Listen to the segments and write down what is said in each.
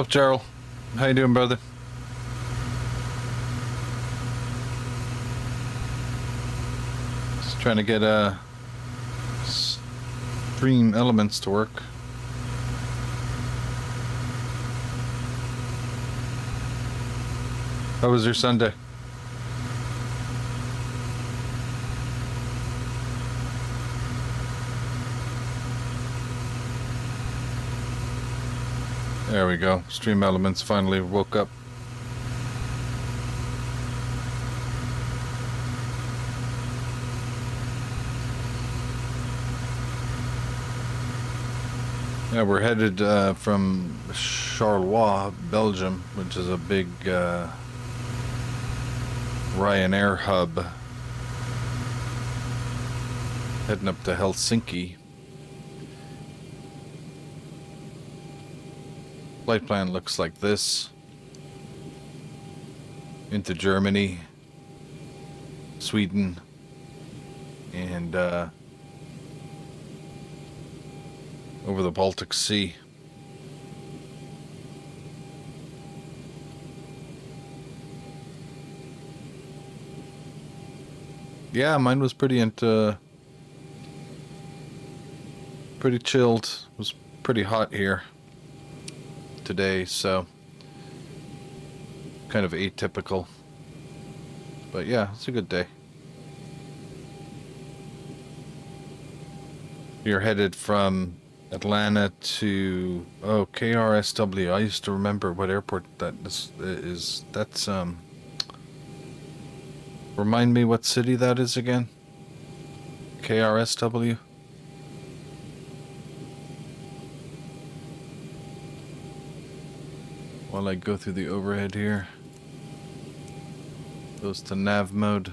What's up, Gerald? How you doing, brother? Just trying to get stream elements to work. How was your Sunday? There we go. Stream elements finally woke up. Yeah, we're headed from Charleroi, Belgium, which is a big Ryanair hub. Heading up to Helsinki. Flight plan looks like this. Into Germany, Sweden, and over the Baltic Sea. Yeah, mine was pretty chilled. It was pretty hot here today, so kind of atypical. But yeah, it's a good day. You're headed from Atlanta to KRSW. I used to remember what airport that is. That's remind me what city that is again? KRSW. While I go through the overhead here. Goes to nav mode.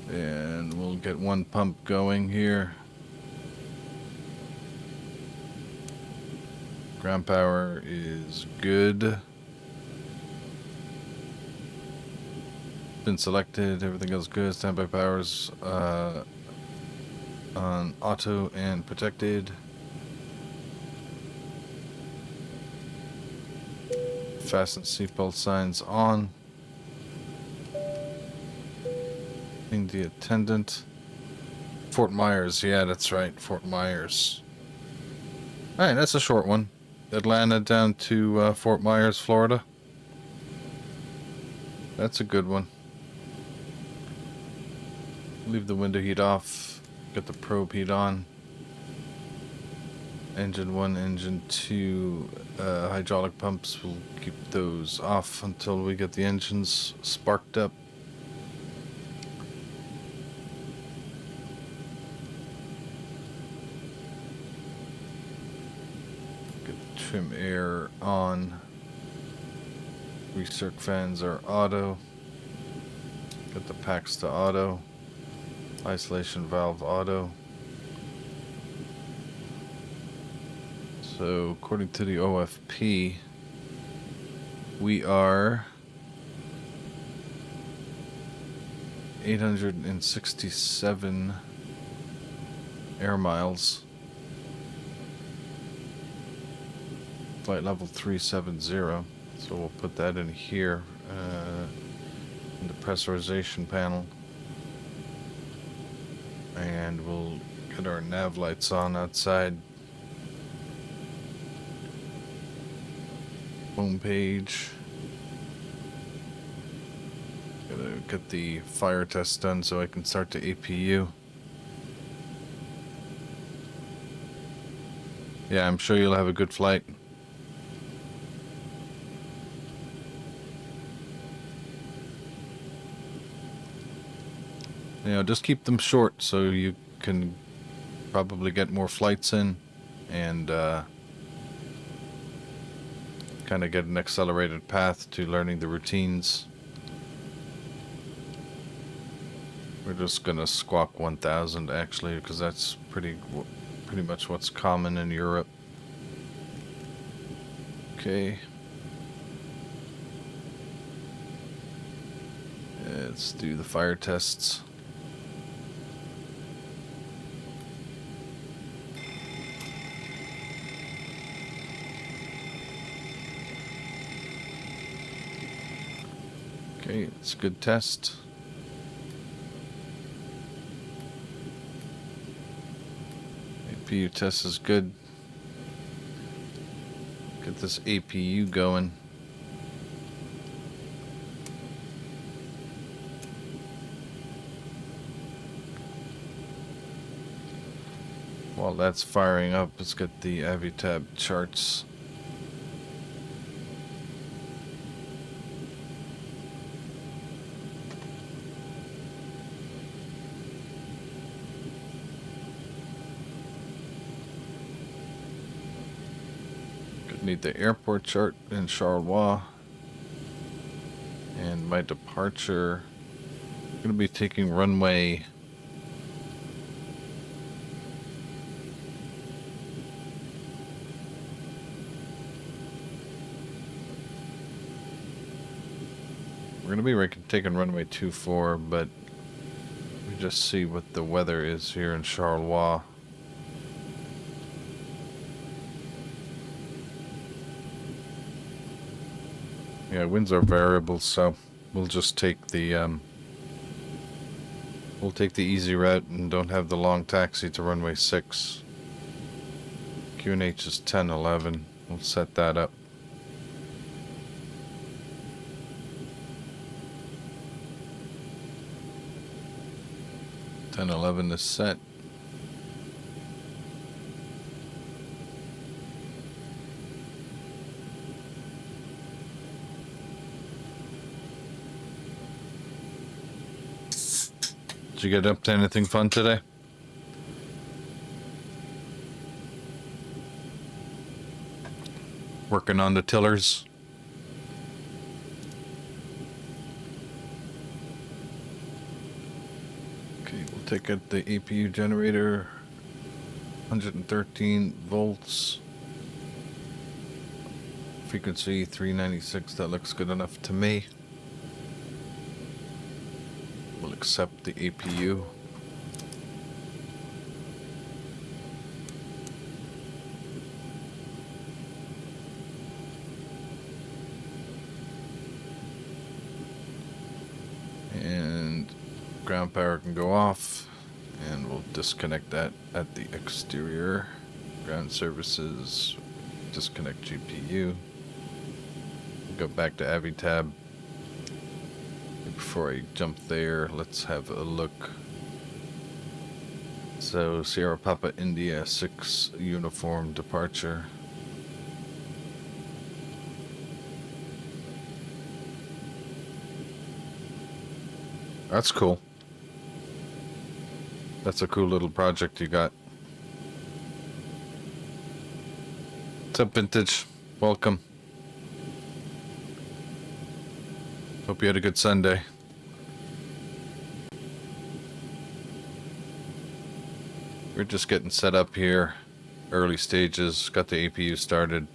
And we'll get one pump going here. Ground power is good. Been selected, everything goes good. Standby powers on auto and protected. Fasten seatbelt signs on. The attendant. Fort Myers, yeah, that's right, Fort Myers. Alright, that's a short one. Atlanta down to Fort Myers, Florida. That's a good one. Leave the window heat off. Get the probe heat on. Engine 1, engine 2 hydraulic pumps, we'll keep those off until we get the engines sparked up. Get the trim air on. Recirc fans are auto. Get the packs to auto. Isolation valve auto. So according to the OFP, we are 867 air miles. Flight level 370. So we'll put that in here in the pressurization panel. And we'll get our nav lights on outside. Home page. Gotta get the fire test done so I can start the APU. Yeah, I'm sure you'll have a good flight. You know, just keep them short so you can probably get more flights in and kind of get an accelerated path to learning the routines. We're just gonna squawk 1000 actually, because that's pretty much what's common in Europe. Okay. Let's do the fire tests. Okay, it's a good test. APU test is good. Get this APU going. While that's firing up, let's get the AviTab charts. Need the airport chart in Charleroi, and my departure. I'm going to be taking runway 24, but we just see what the weather is here in Charleroi. Yeah, winds are variable, so we'll just take the easy route and don't have the long taxi to runway 6. QNH is 10-11. We'll set that up. (10-11) is set. Did you get up to anything fun today? Working on the tillers. Okay, we'll take out the APU generator. 113 volts. Frequency 396. That looks good enough to me. We'll accept the APU. And ground power can go off, and we'll disconnect that at the exterior. Ground services, disconnect GPU. Go back to AviTab. Before I jump there, let's have a look. So Sierra Papa India 6 uniform departure. That's cool. That's a cool little project you got. What's up, Vintage? Welcome. Hope you had a good Sunday. We're just getting set up here. Early stages. Got the APU started.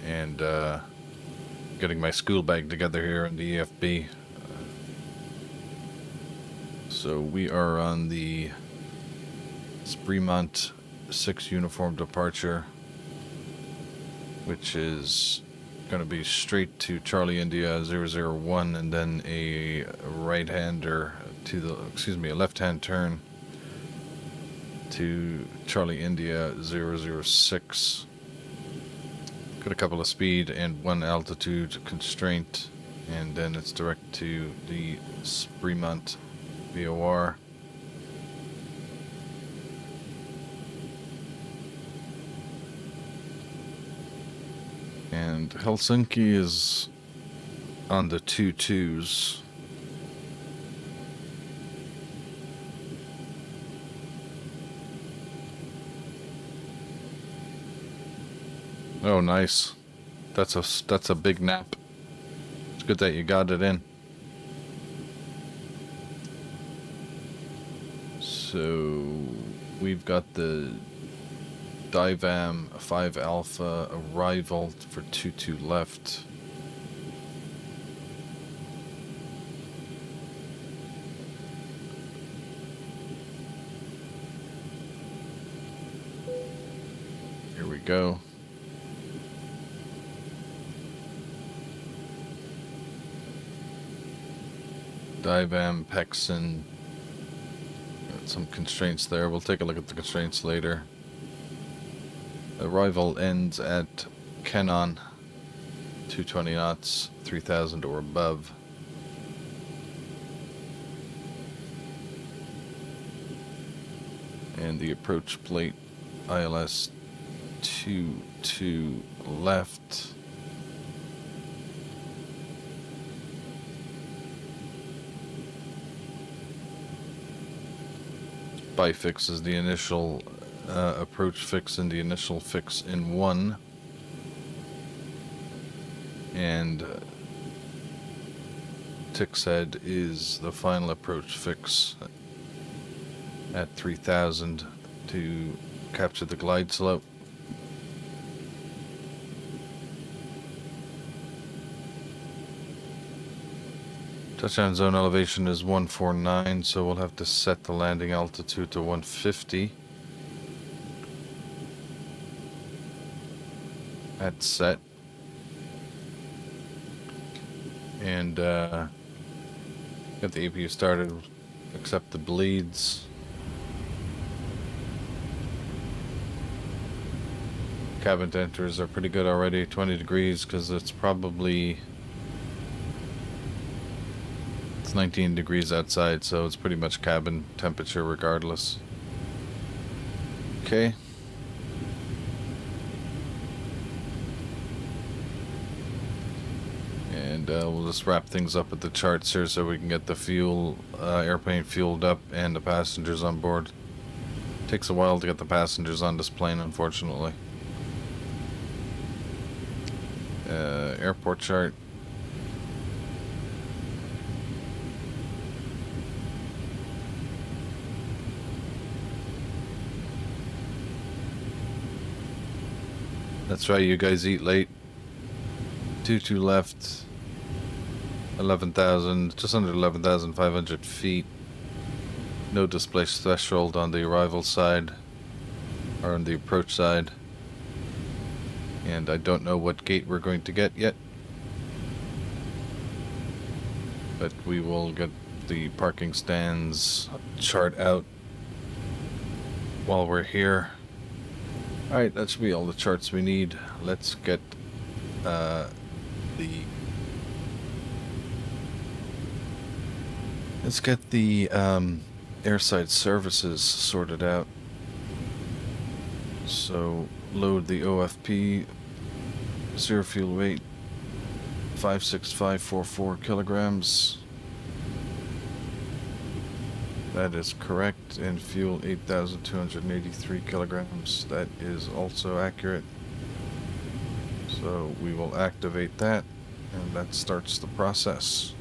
And getting my school bag together here in the EFB. So we are on the Spremont 6 uniform departure, which is going to be straight to Charlie India 001, and then a right-hander to the, a left-hand turn to Charlie India 006. Got a couple of speed and 1 altitude constraint, and then it's direct to the Spremont VOR. And Helsinki is on the 2-2s. Oh, nice. That's a big nap. It's good that you got it in. So we've got the Divam 5 Alpha arrival for 2-2 left. Here we go. divam, Pexin. Got some constraints there. We'll take a look at the constraints later. Arrival ends at Kenon, 220 knots, 3000 or above. And the approach plate, ILS 22 left. Bifix is the initial approach fix and the initial fix in one. And Tixhead is the final approach fix at 3000 to capture the glide slope. Touchdown zone elevation is 149, so we'll have to set the landing altitude to 150. At set. And get the APU started, accept the bleeds. Cabin temperatures are pretty good already, 20 degrees, because it's probably... It's 19 degrees outside, so it's pretty much cabin temperature regardless. Okay. And we'll just wrap things up at the charts here so we can get the fuel, airplane fueled up and the passengers on board. Takes a while to get the passengers on this plane, unfortunately. Airport chart. That's right, you guys eat late. 22 left. 11,000, just under 11,500 feet. No displaced threshold on the arrival side or on the approach side. And I don't know what gate we're going to get yet. But we will get the parking stands chart out while we're here. Alright, that should be all the charts we need. Let's get the airside services sorted out. So load the OFP, 0 fuel weight, 56544 kilograms. That is correct, and fuel 8,283 kilograms. That is also accurate. So we will activate that, and that starts the process.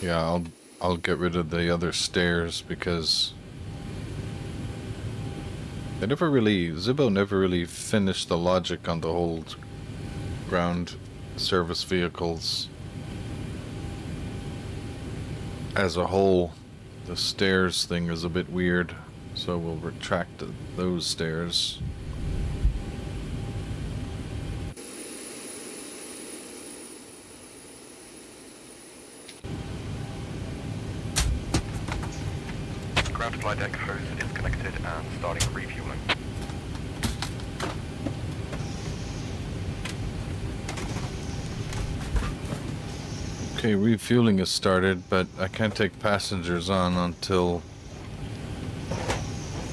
Yeah, I'll get rid of the other stairs because Zibo never really finished the logic on the whole ground service vehicles as a whole. The stairs thing is a bit weird, so we'll retract those stairs. Flight deck hose is connected and starting refueling. Okay, refueling is started, but I can't take passengers on until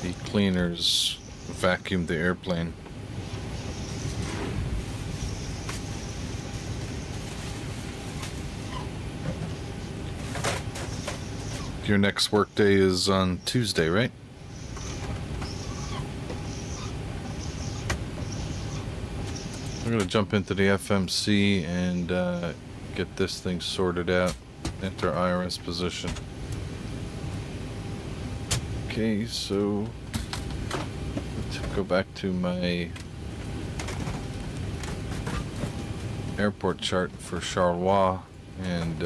the cleaners vacuum the airplane. Your next workday is on Tuesday, right? I'm gonna jump into the FMC and get this thing sorted out enter IRS position. Okay, so let's go back to my airport chart for Charleroi, and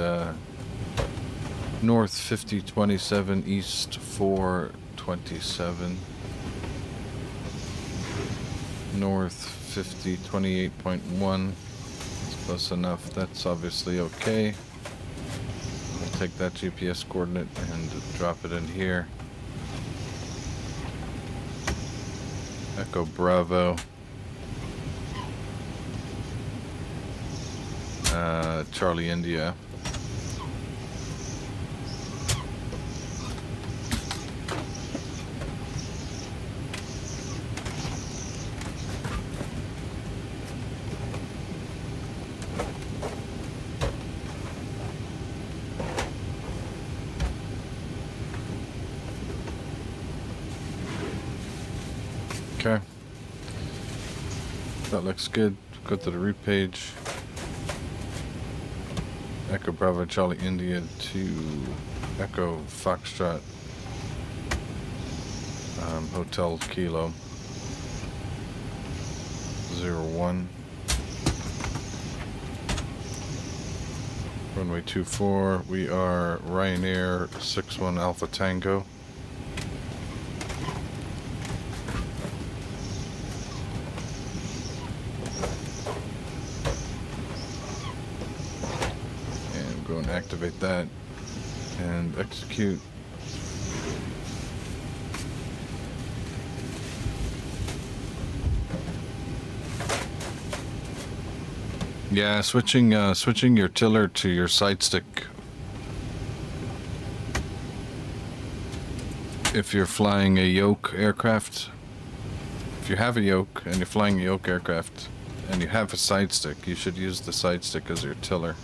north 5027, east 427, north 5028.1. It's close enough. That's obviously okay. We'll take that GPS coordinate and drop it in here. Echo Bravo. Charlie India. Okay. That looks good. Go to the route page. Echo Bravo Charlie India to Echo Foxtrot Hotel Kilo 01. Runway 24. We are Ryanair 61 Alpha Tango. Activate that and execute. Yeah, switching your tiller to your side stick. If you're flying a yoke aircraft, if you have a yoke and you're flying a yoke aircraft and you have a side stick, you should use the side stick as your tiller.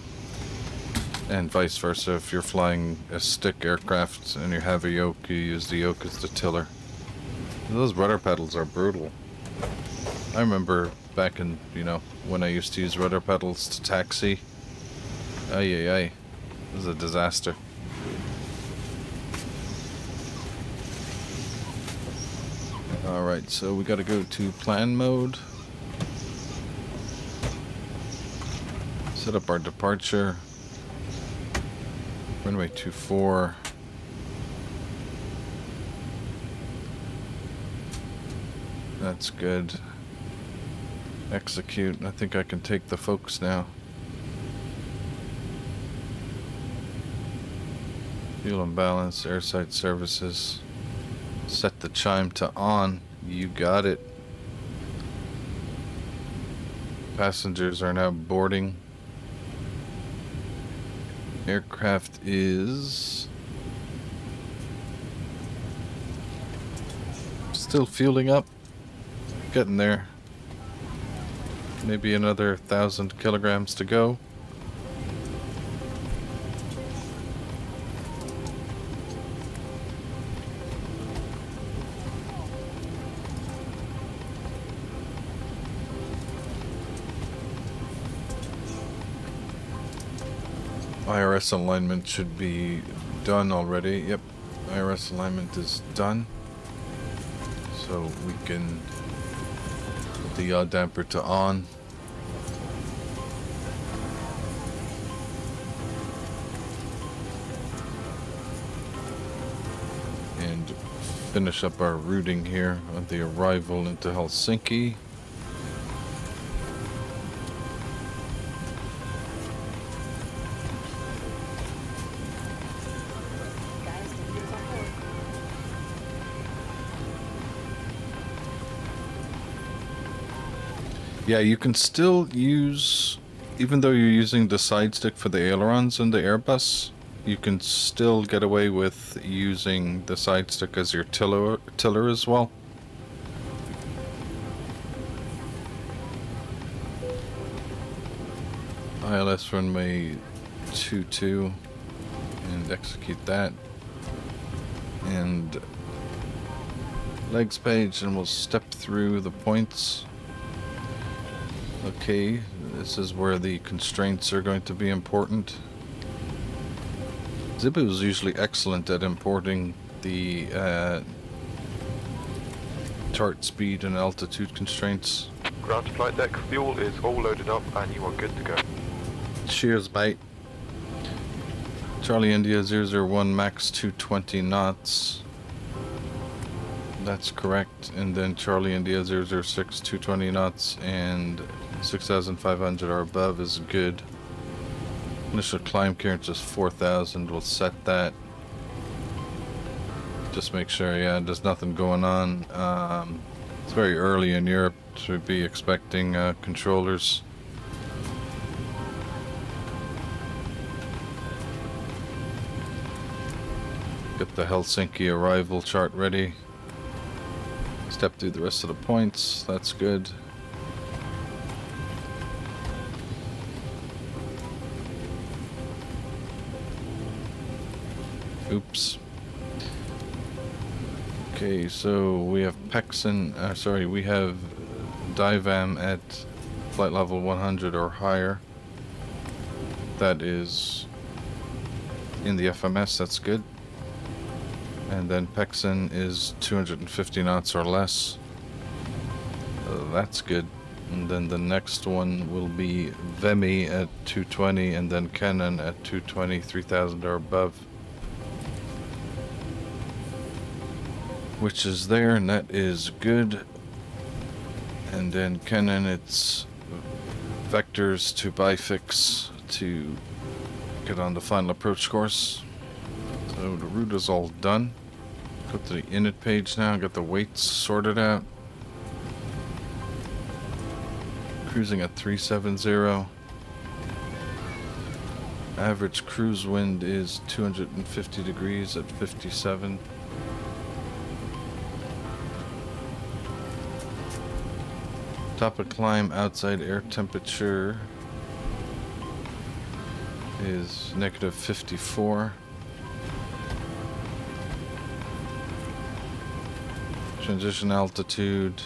And vice versa, if you're flying a stick aircraft and you have a yoke, you use the yoke as the tiller. Those rudder pedals are brutal. I remember back in, when I used to use rudder pedals to taxi. It was a disaster. Alright, so we gotta go to plan mode. Set up our departure. Runway 24. That's good. Execute. I think I can take the folks now. Fuel and balance, airside services. Set the chime to on. You got it. Passengers are now boarding. Aircraft is still fueling up. Getting there. Maybe another 1,000 kilograms to go. IRS alignment should be done already. Yep, IRS alignment is done. So we can put the yaw damper to on. And finish up our routing here on the arrival into Helsinki. Yeah, you can still use, even though you're using the side stick for the ailerons in the Airbus, you can still get away with using the side stick as your tiller as well. ILS runway 22 and execute that. And legs page, and we'll step through the points. Okay, this is where the constraints are going to be important. Zibo is usually excellent at importing the chart speed and altitude constraints. Ground to flight deck, fuel is all loaded up and you are good to go. Cheers, mate. Charlie India 001 max 220 knots. That's correct. And then Charlie India 006 220 knots and 6,500 or above is good. Initial climb clearance is 4,000. We'll set that. Just make sure, yeah, there's nothing going on. It's very early in Europe to be expecting controllers. Get the Helsinki arrival chart ready. Step through the rest of the points. That's good. Oops. Okay, so we have Pexin, we have Divam at flight level 100 or higher. That is in the FMS, that's good. And then Pexin is 250 knots or less. That's good. And then the next one will be Vemi at 220 and then Kenan at 220, 3,000 or above. Which is there, and that is good. And then Kenan, it's vectors to bifix to get on the final approach course. So the route is all done. Go to the init page now, get the weights sorted out. Cruising at 370. Average cruise wind is 250 degrees at 57. Top of climb outside air temperature is negative 54. Transition altitude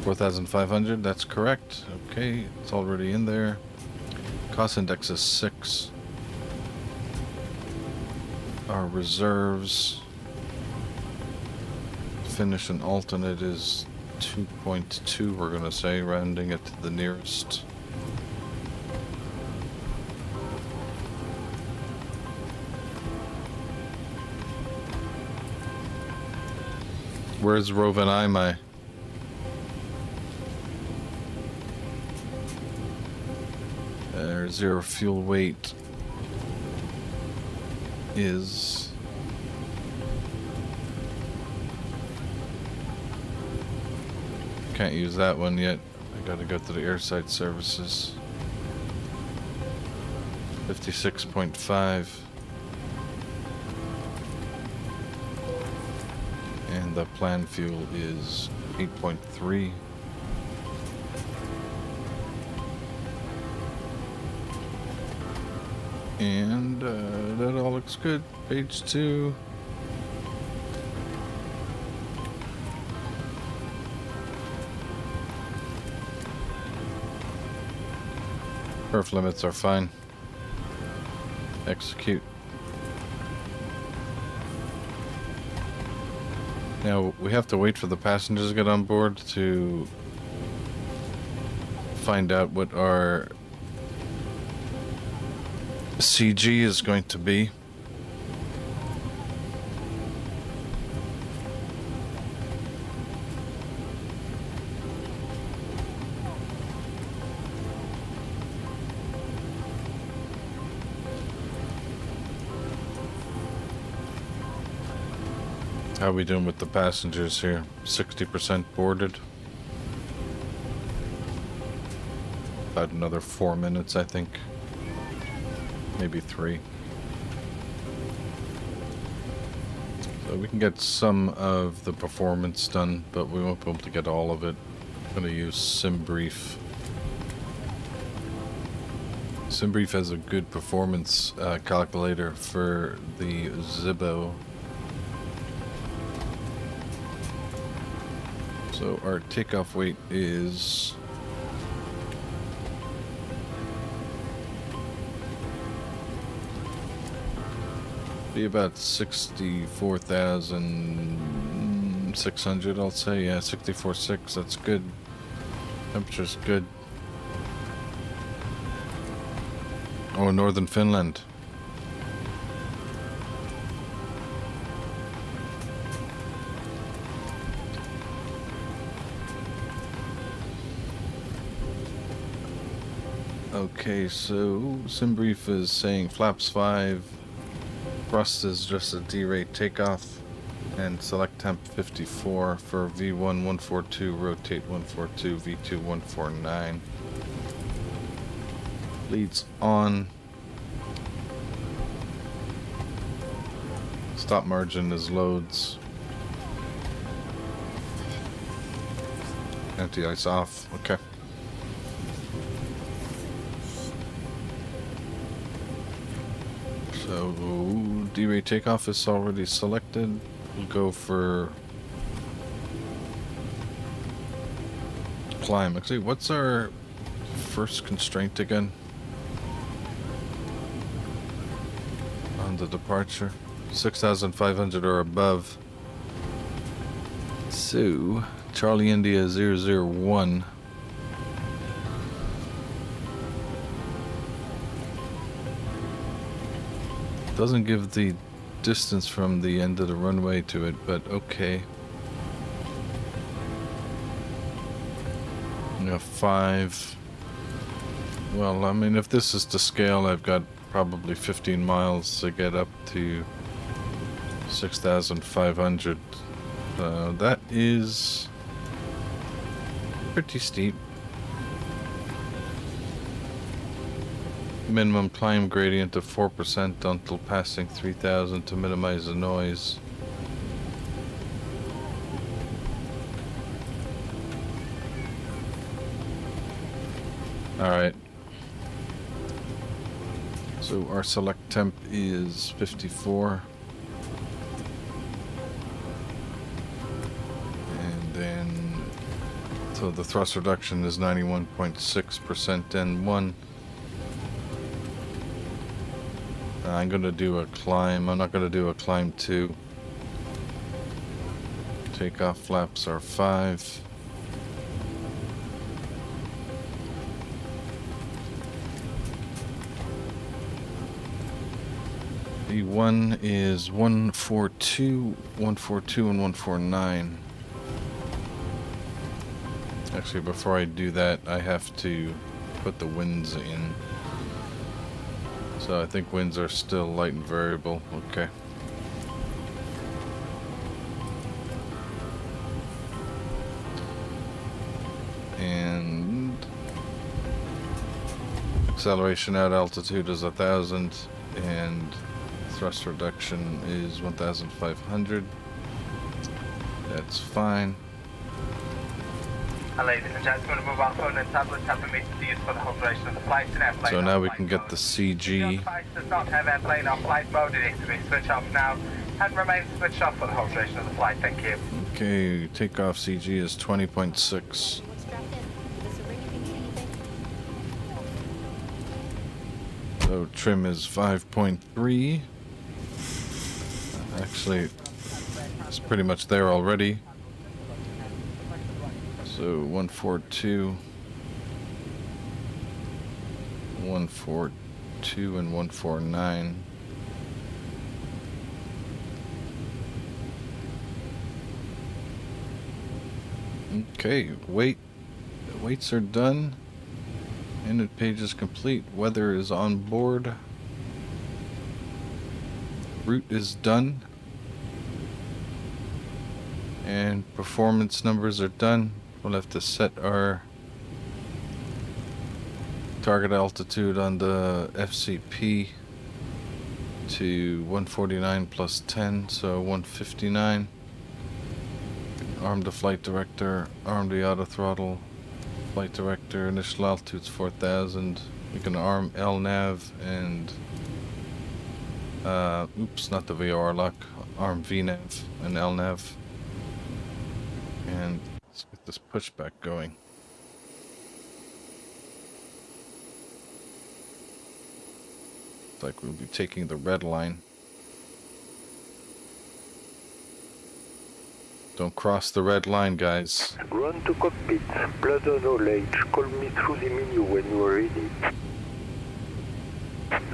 4,500, that's correct. Okay, it's already in there. Cost index is 6. Our reserves, finish and alternate is 2.2, we're gonna say, rounding it to the nearest. Where's Rovaniemi? Zero fuel weight is can't use that one yet. I gotta go to the airside services. 56.5 and the planned fuel is 8.3. And that all looks good. Page 2. Perf limits are fine. Execute. Now we have to wait for the passengers to get on board to find out what our CG is going to be. How are we doing with the passengers here? 60% boarded. About another 4 minutes, I think. Maybe 3. So we can get some of the performance done, but we won't be able to get all of it. I'm going to use SimBrief. SimBrief has a good performance calculator for the Zibo. So our takeoff weight is be about 64,600, I'll say. Yeah, 64.6, that's good. Temperature's good. Oh, northern Finland. Okay, so SimBrief is saying flaps 5. Thrust is just a D-rate takeoff, and select temp 54 for V1 142, rotate 142, V2 149. Leads on. Stop margin is loads. Anti-ice off, okay. So D-rate takeoff is already selected. We'll go for climb. Actually, what's our first constraint again? On the departure. 6,500 or above. So, Charlie India 001. Doesn't give the distance from the end of the runway to it, but okay. You know, 5. Well, I mean, if this is to scale, I've got probably 15 miles to get up to 6,500. That is pretty steep. Minimum climb gradient of 4% until passing 3,000 to minimize the noise. Alright. So our select temp is 54. And then, so the thrust reduction is 91.6% N1. I'm gonna do a climb. I'm not gonna do a climb 2. Takeoff flaps are 5. E1 is 142, 142, and 149. Actually, before I do that, I have to put the winds in. So I think winds are still light and variable. Okay. And acceleration at altitude is 1,000, and thrust reduction is 1,500. That's fine. Ladies and gentlemen, mobile phone and tablets have permitted to use for the whole duration of the flight. So now we can get the CG. Your device does not have airplane on flight mode. It needs to be switched off now and remain switched off for the whole duration of the flight. Thank you. Okay, takeoff CG is 20.6. So trim is 5.3. Actually, it's pretty much there already. So 142, 142, and 149. Okay, weights are done. Init page is complete. Weather is on board. Route is done. And performance numbers are done. We'll have to set our target altitude on the FCP to 149 plus 10, so 159. Arm the flight director, arm the auto throttle. Flight director, initial altitude's 4,000. We can arm LNAV and oops, not the VRYR lock. Arm VNAV and LNAV. And Let's get this pushback going. Looks like we'll be taking the red line. Don't cross the red line, guys. Ground to cockpit. Plaza knowledge. Call me through the menu when you are ready.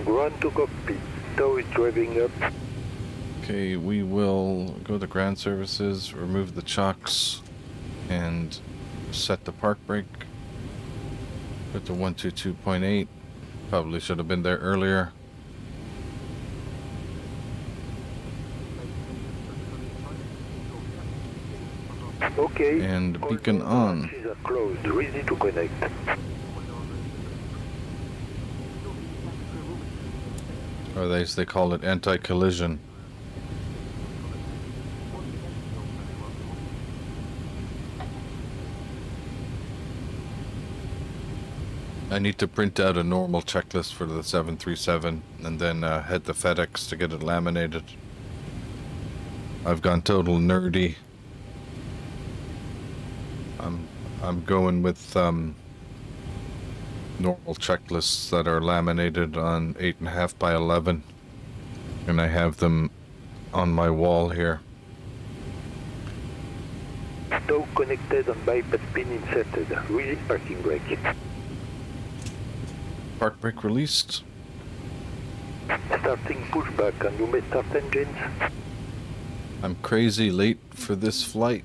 Ground to cockpit. Tow is driving up. Okay, we will go to ground services, remove the chocks, and set the park brake. Put the 122.8. Probably should have been there earlier. Okay. And All beacon doors on. hatches are closed. Ready to connect. Or they call it anti-collision. I need to print out a normal checklist for the 737 and then head to FedEx to get it laminated. I've gone total nerdy. I'm going with normal checklists that are laminated on 8.5 by 11, and I have them on my wall here. Tow connected and bypass pin inserted. Release parking brake. Park brake released. Starting pushback and you may start engines. I'm crazy late for this flight.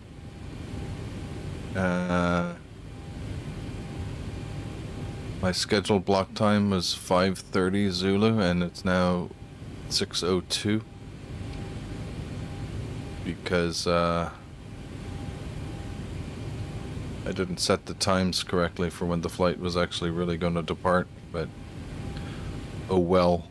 My scheduled block time was 5:30 Zulu and it's now 6:02 because I didn't set the times correctly for when the flight was actually really going to depart, but oh well.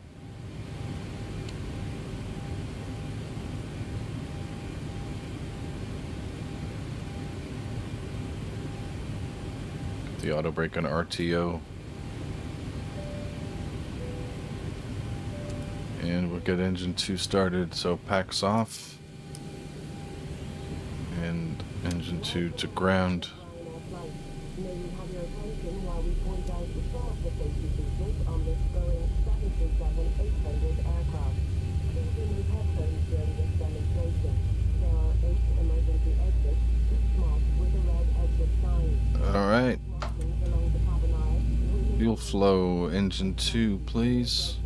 The auto brake on RTO. And we'll get engine 2 started, so packs off. And engine 2 to ground. Alright. Fuel flow, engine 2, please.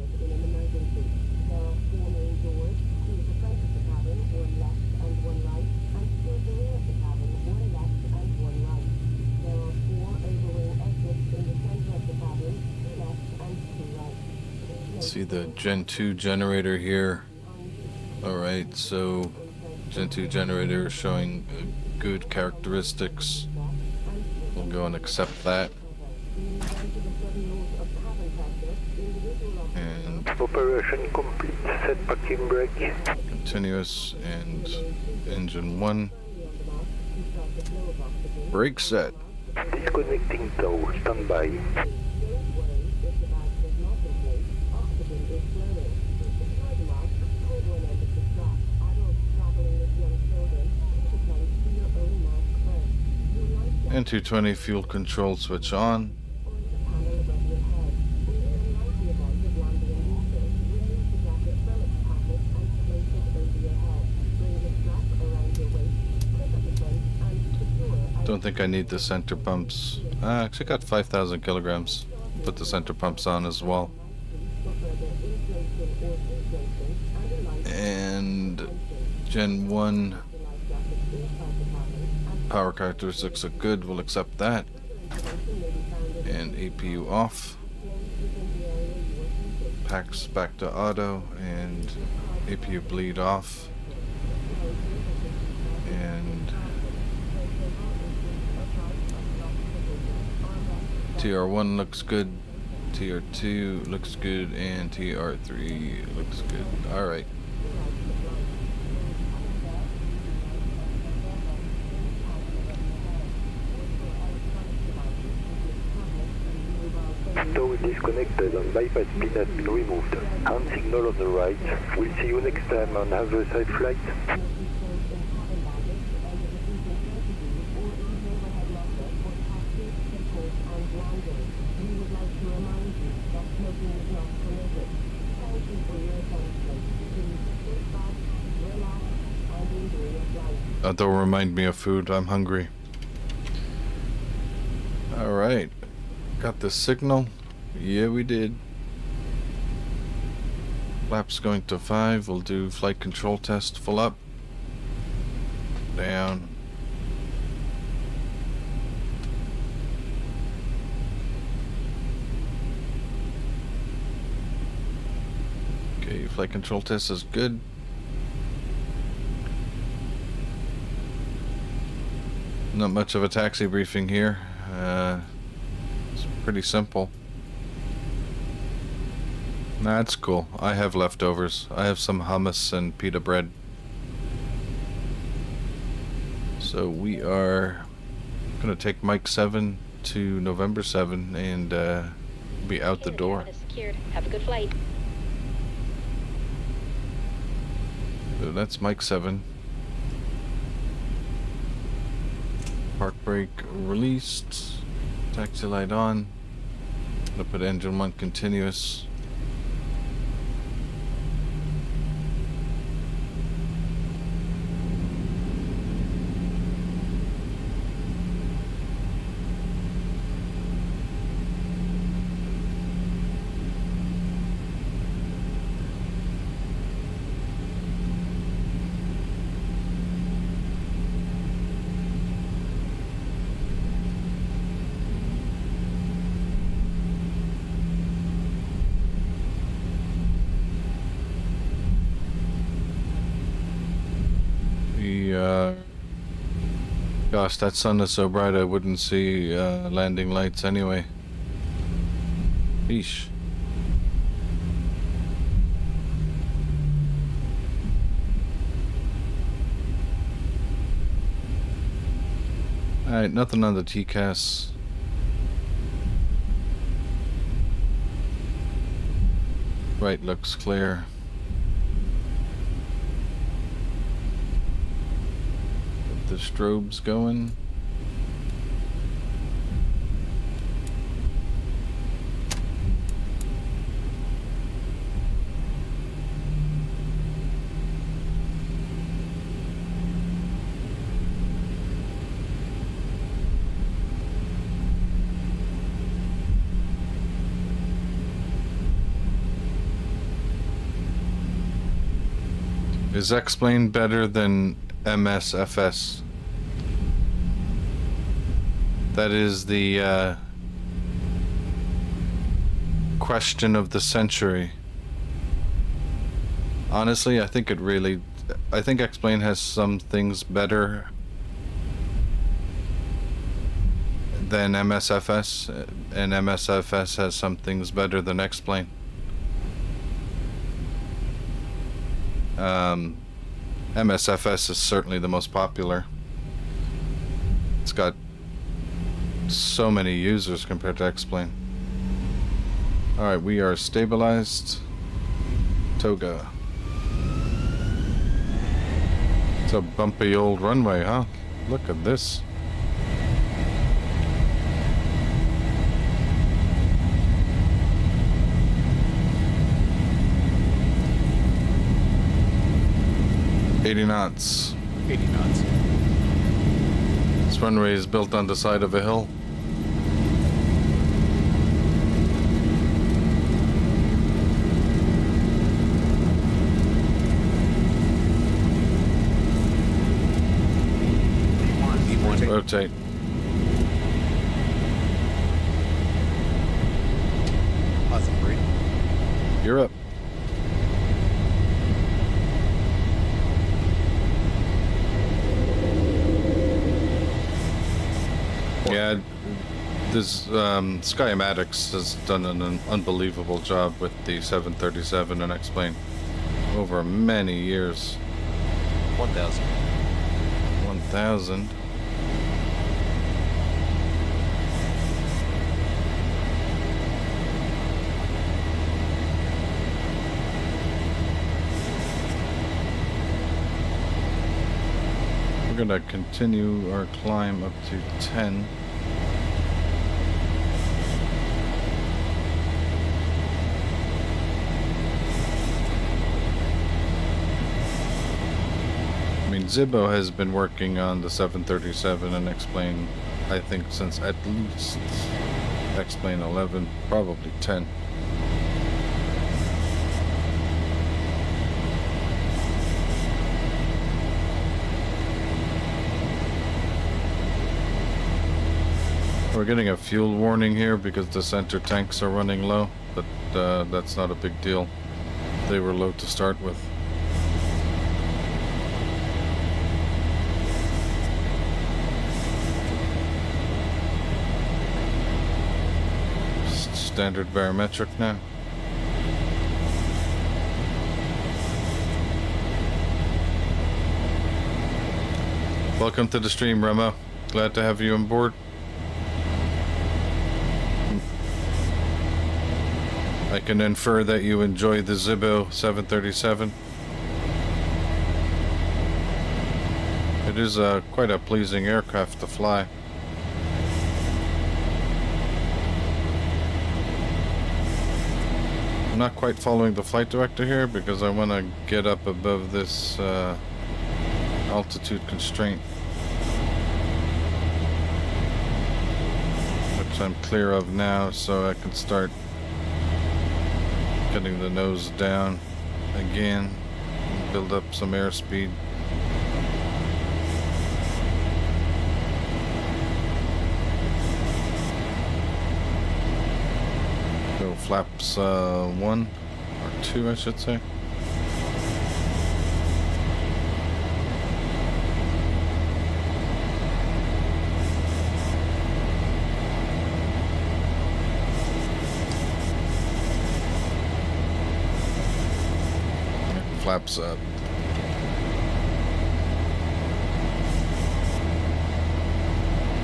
See the Gen 2 generator here. Alright, so Gen 2 generator is showing good characteristics. We'll go and accept that. And Operation complete. Set parking brake. continuous and engine 1. Brake set. Disconnecting tow. Standby. And 220 fuel control switch on. Don't think I need the center pumps. Actually got 5,000 kilograms. Put the center pumps on as well. And Gen 1 power characteristics are good. We'll accept that. And APU off. Packs back to auto and APU bleed off. And TR1 looks good, TR2 looks good, and TR3 looks good. Alright. Tow is disconnected and bypass pin has been removed. Hand signal on the right. We'll see you next time on Have a safe flight. Don't remind me of food. I'm hungry. Alright. Got the signal. Yeah, we did. Flaps going to 5. We'll do flight control test. Full up. Down. Okay, flight control test is good. Not much of a taxi briefing here. It's pretty simple. That's cool. I have leftovers. I have some hummus and pita bread. So we are gonna take Mike 7 to November 7 and be out the door. Secured. Have a good flight. So that's Mike 7. Park brake released. Taxi light on. Gonna put engine 1 continuous. Gosh, that sun is so bright I wouldn't see landing lights anyway. Yeesh. Alright, nothing on the TCAS. Right looks clear. The strobes going. Is X-Plane better than MSFS? That is the question of the century. Honestly, I think X-Plane has some things better than MSFS, and MSFS has some things better than X-Plane. MSFS is certainly the most popular. It's got so many users compared to X-Plane. Alright, we are stabilized. Toga. It's a bumpy old runway, huh? Look at this. $80 knots. 80 knots. This runway is built on the side of a hill. Rotate. Awesome, Bree. You're up. Yeah, this Skyematics has done an unbelievable job with the 737 and X-Plane over many years. 1,000. 1,000. We're gonna continue our climb up to 10. Zibo has been working on the 737 and X-Plane, I think, since at least X-Plane 11, probably 10. We're getting a fuel warning here because the center tanks are running low, but that's not a big deal. They were low to start with. Standard barometric now. Welcome to the stream, Remo. Glad to have you on board. I can infer that you enjoy the Zibo 737. It is quite a pleasing aircraft to fly. I'm not quite following the flight director here because I want to get up above this altitude constraint, which I'm clear of now, so I can start getting the nose down again, build up some airspeed. Go flaps 1 or 2, I should say. Flaps up.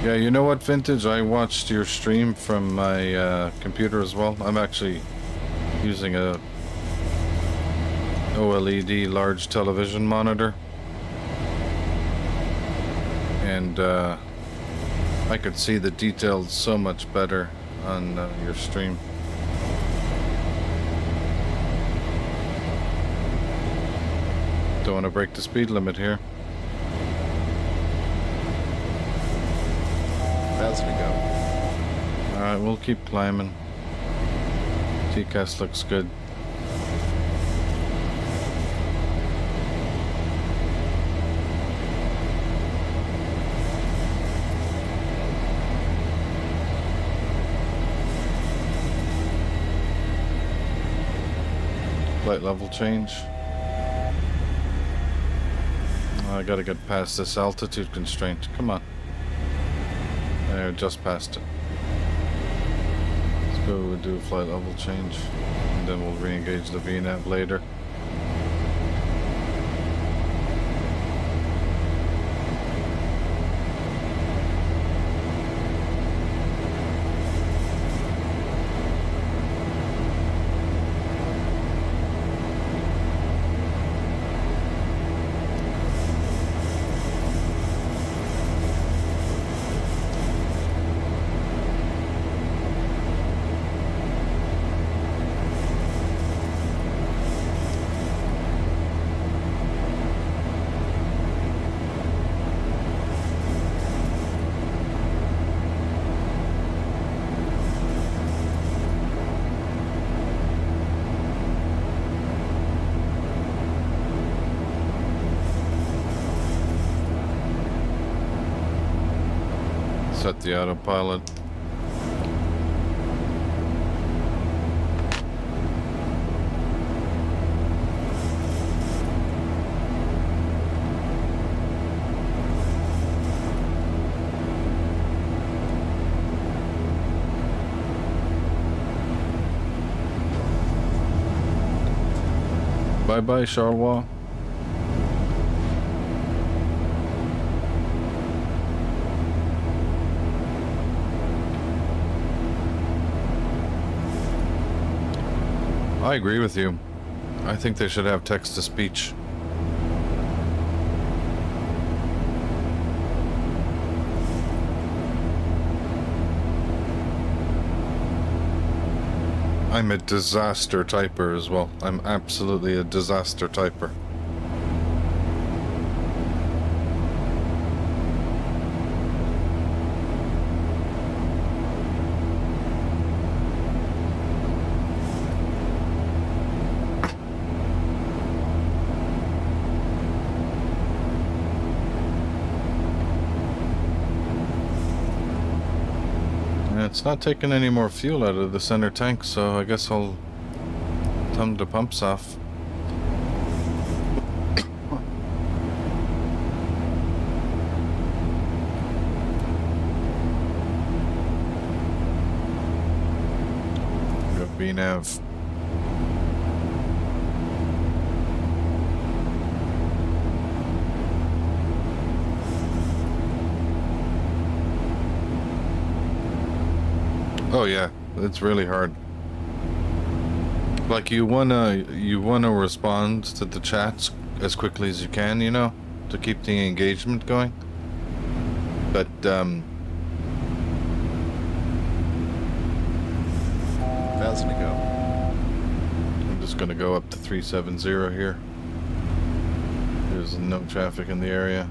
Yeah, you know what, Vintage? I watched your stream from my computer as well. I'm actually using a OLED large television monitor, and I could see the details so much better on your stream. Don't want to break the speed limit here. How's it go? Alright, we'll keep climbing. TCAS looks good. Flight level change. I gotta get past this altitude constraint. Come on. There, just past it. Let's go do a flight level change, and then we'll re-engage the VNAV later. Set the autopilot. Bye bye, Charleroi. I agree with you. I think they should have text-to-speech. I'm a disaster typer as well. I'm absolutely a disaster typer. it's not taking any more fuel out of the center tank, so I guess I'll turn the pumps off. Go VNav. Oh yeah, it's really hard. Like you wanna respond to the chats as quickly as you can, you know, to keep the engagement going. But 1,000 to go. I'm just gonna go up to 370 here. There's no traffic in the area.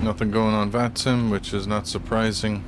Nothing going on VATSIM, which is not surprising.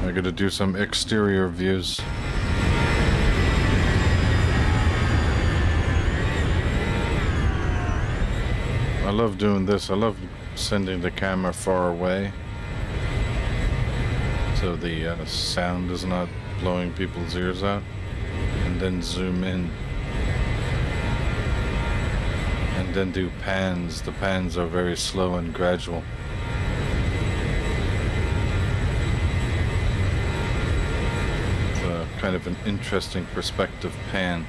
I gotta do some exterior views. I love doing this. I love sending the camera far away, so the sound is not blowing people's ears out, and then zoom in, and then do pans. The pans are very slow and gradual. Kind of an interesting perspective pan.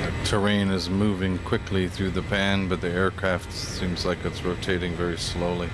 The terrain is moving quickly through the pan, but the aircraft seems like it's rotating very slowly.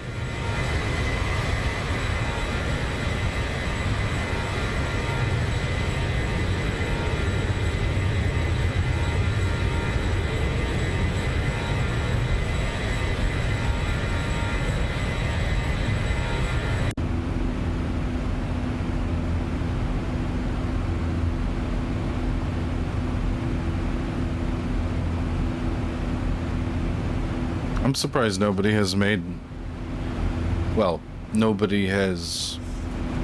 I'm surprised nobody has made, well, nobody has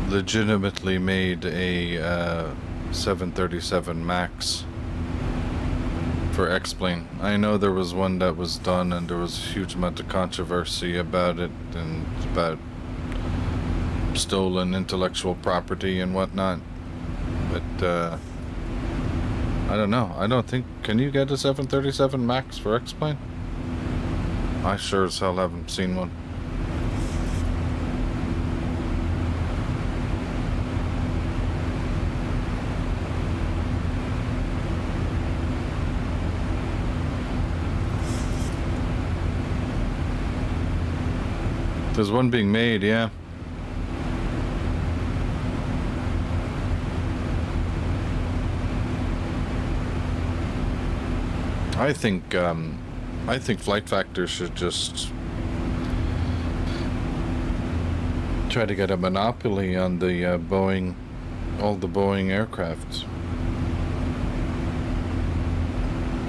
legitimately made a 737 MAX for X-Plane. I know there was one that was done and there was a huge amount of controversy about it and about stolen intellectual property and whatnot, but I don't know. I don't think, can you get a 737 MAX for X-Plane? I sure as hell haven't seen one. There's one being made, yeah. I think Flight Factor should just try to get a monopoly on the Boeing, all the Boeing aircraft.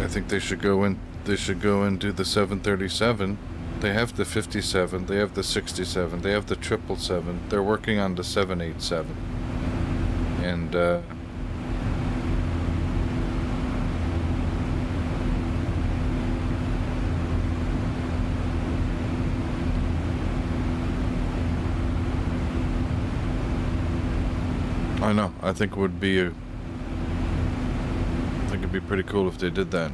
I think they should go in. They should go and do the 737. They have the 57. They have the 67. They have the 777. They're working on the 787. And I know. I think it would be I think it'd be pretty cool if they did that.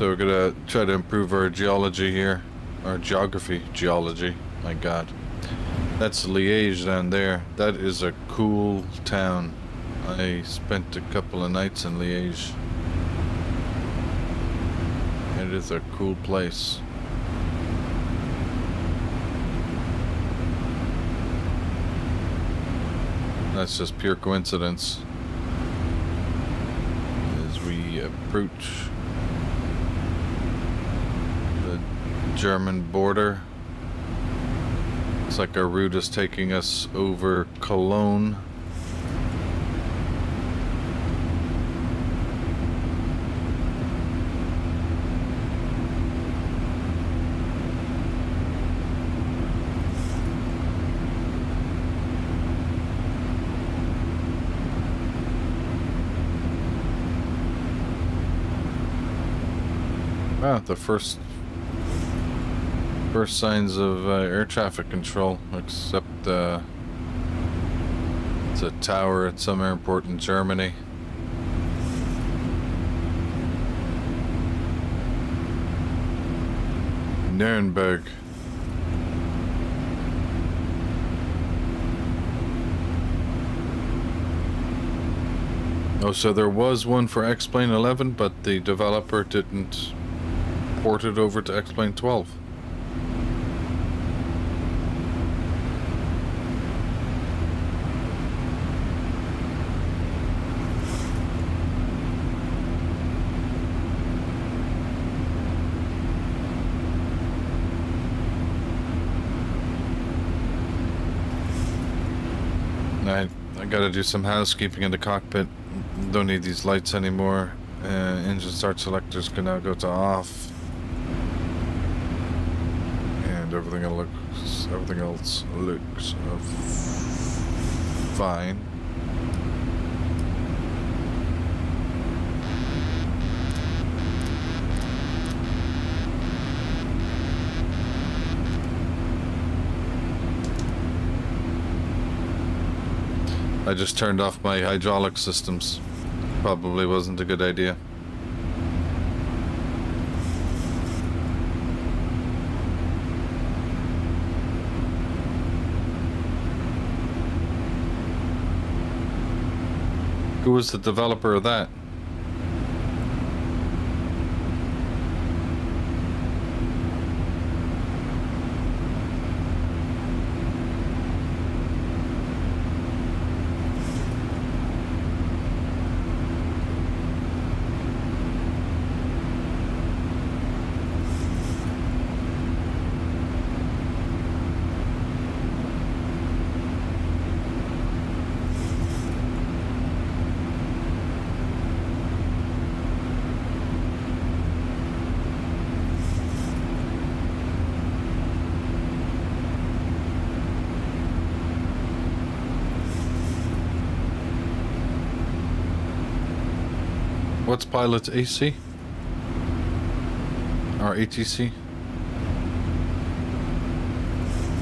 So we're gonna try to improve our geology here. Our geology. My god. That's Liège down there. That is a cool town. I spent a couple of nights in Liège. It is a cool place. That's just pure coincidence. As we approach the German border. Looks like our route is taking us over Cologne. Wow, the first signs of air traffic control, except it's a tower at some airport in Germany. Nuremberg. Oh, so there was one for X-Plane 11, but the developer didn't port it over to X-Plane 12. I gotta do some housekeeping in the cockpit. Don't need these lights anymore. Engine start selectors can now go to off. And everything else looks fine. I just turned off my hydraulic systems. Probably wasn't a good idea. Who was the developer of that? What's pilot AC? Or ATC?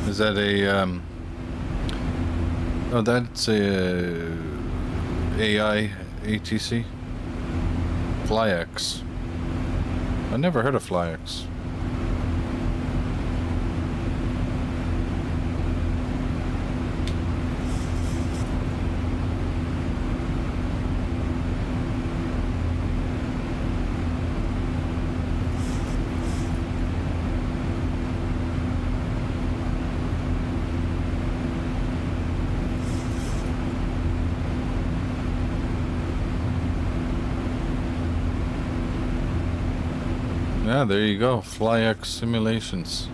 Is that a oh, that's a AI ATC? FlyX. I never heard of FlyX. Yeah, there you go. FlyX simulations.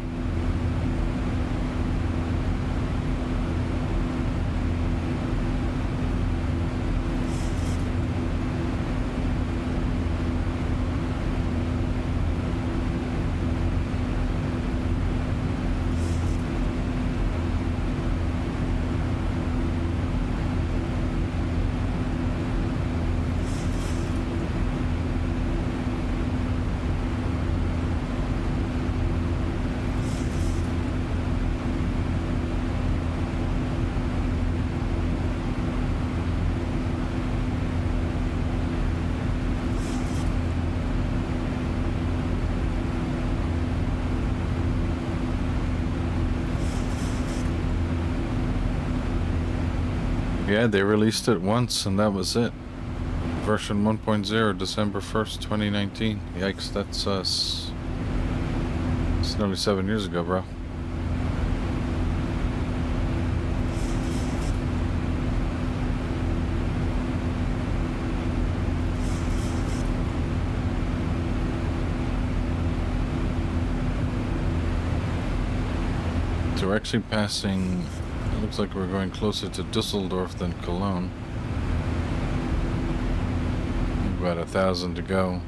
Yeah, they released it once and that was it. Version 1.0, December 1st, 2019. Yikes, that's it's nearly 7 years ago, bro. So we're actually passing, it looks like we're going closer to Dusseldorf than Cologne. About 1,000 to go.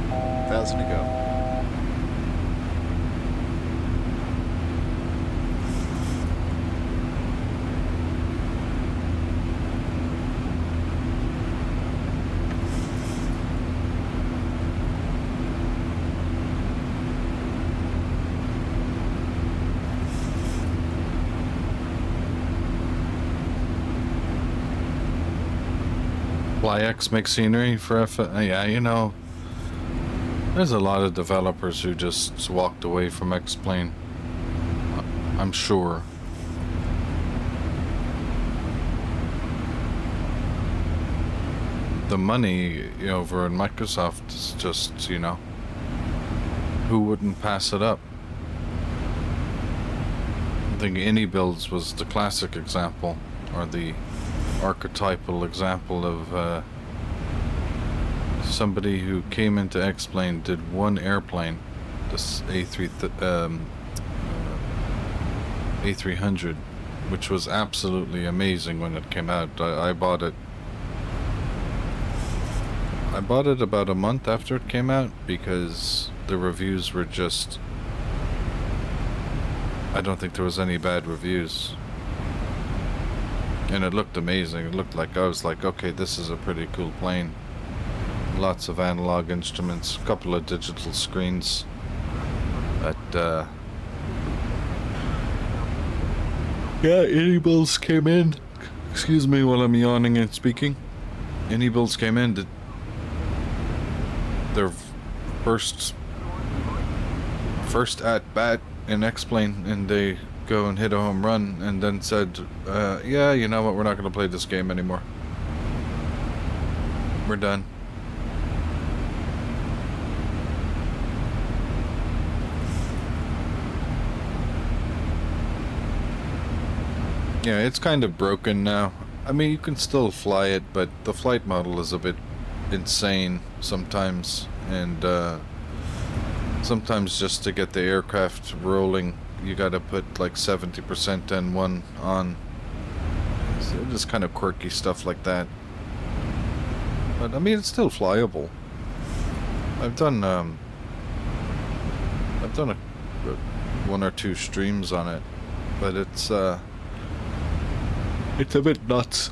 1,000 to go. FlyX makes scenery for yeah, you know, there's a lot of developers who just walked away from X-Plane. I'm sure. The money over in Microsoft is just, you know, who wouldn't pass it up? I think AnyBuilds was the classic example, or the archetypal example of somebody who came into X-Plane, did one airplane, this A300, which was absolutely amazing when it came out. I bought it. I bought it about a month after it came out because the reviews were just, I don't think there was any bad reviews. And it looked amazing. It looked like, I was like, okay, this is a pretty cool plane. Lots of analog instruments, a couple of digital screens. But, yeah, AnyBuilds came in. Excuse me while I'm yawning and speaking. AnyBuilds came in, did their first at bat in X-Plane, and they go and hit a home run, and then said, yeah, you know what, we're not going to play this game anymore. We're done. Yeah, it's kind of broken now. I mean, you can still fly it, but the flight model is a bit insane sometimes, and sometimes just to get the aircraft rolling, you gotta put like 70% N1 on. So just kind of quirky stuff like that. But I mean, it's still flyable. I've done one or two streams on it, but it's a bit nuts.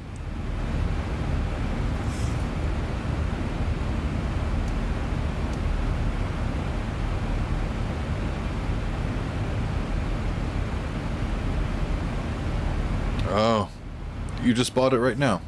Oh, you just bought it right now?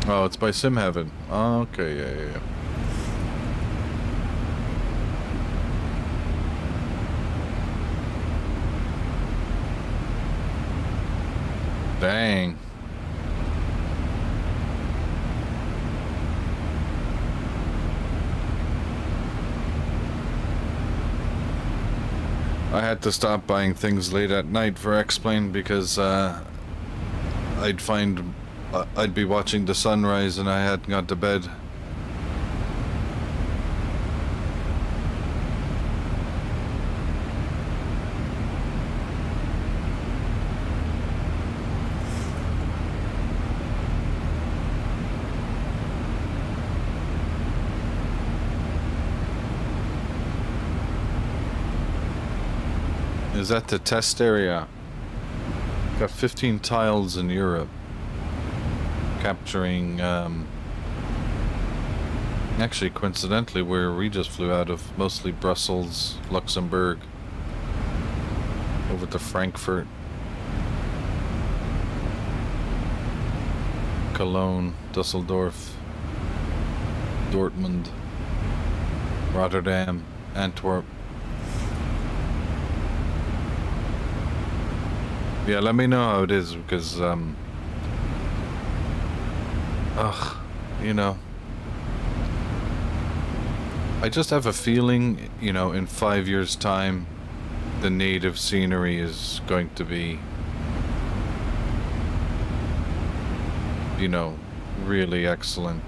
Oh, it's by Sim Heaven. Oh, okay, yeah. Dang. I had to stop buying things late at night for X-Plane because I'd be watching the sunrise and I hadn't got to bed. Is that the test area? Got 15 tiles in Europe, capturing Actually, coincidentally, where we just flew out of, mostly Brussels, Luxembourg, over to Frankfurt, Cologne, Dusseldorf, Dortmund, Rotterdam, Antwerp. Yeah, let me know how it is, because, you know, I just have a feeling, you know, in 5 years' time, the native scenery is going to be, you know, really excellent.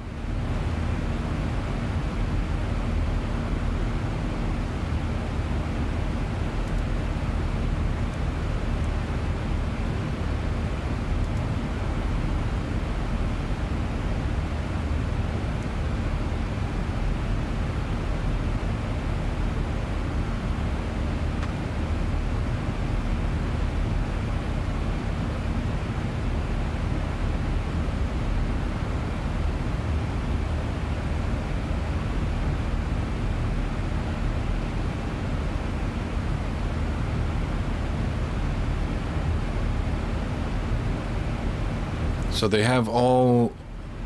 So they have all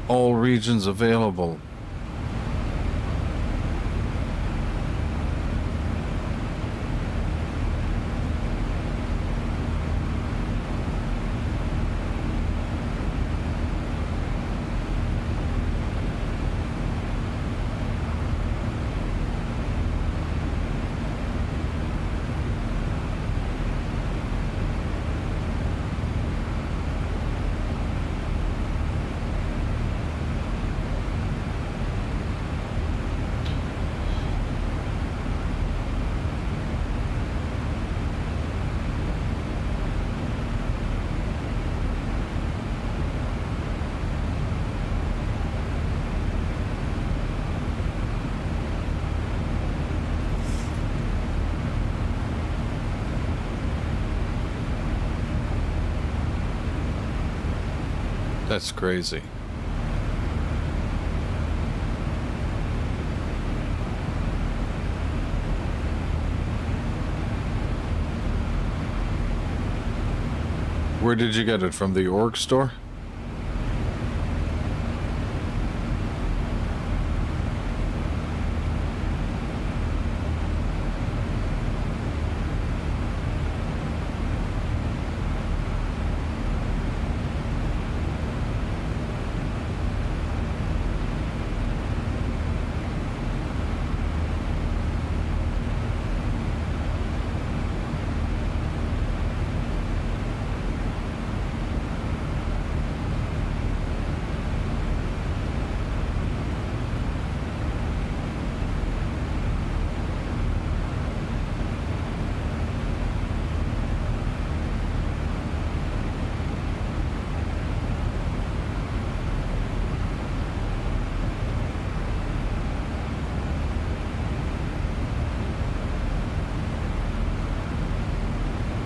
regions available. That's crazy. Where did you get it? From the org store?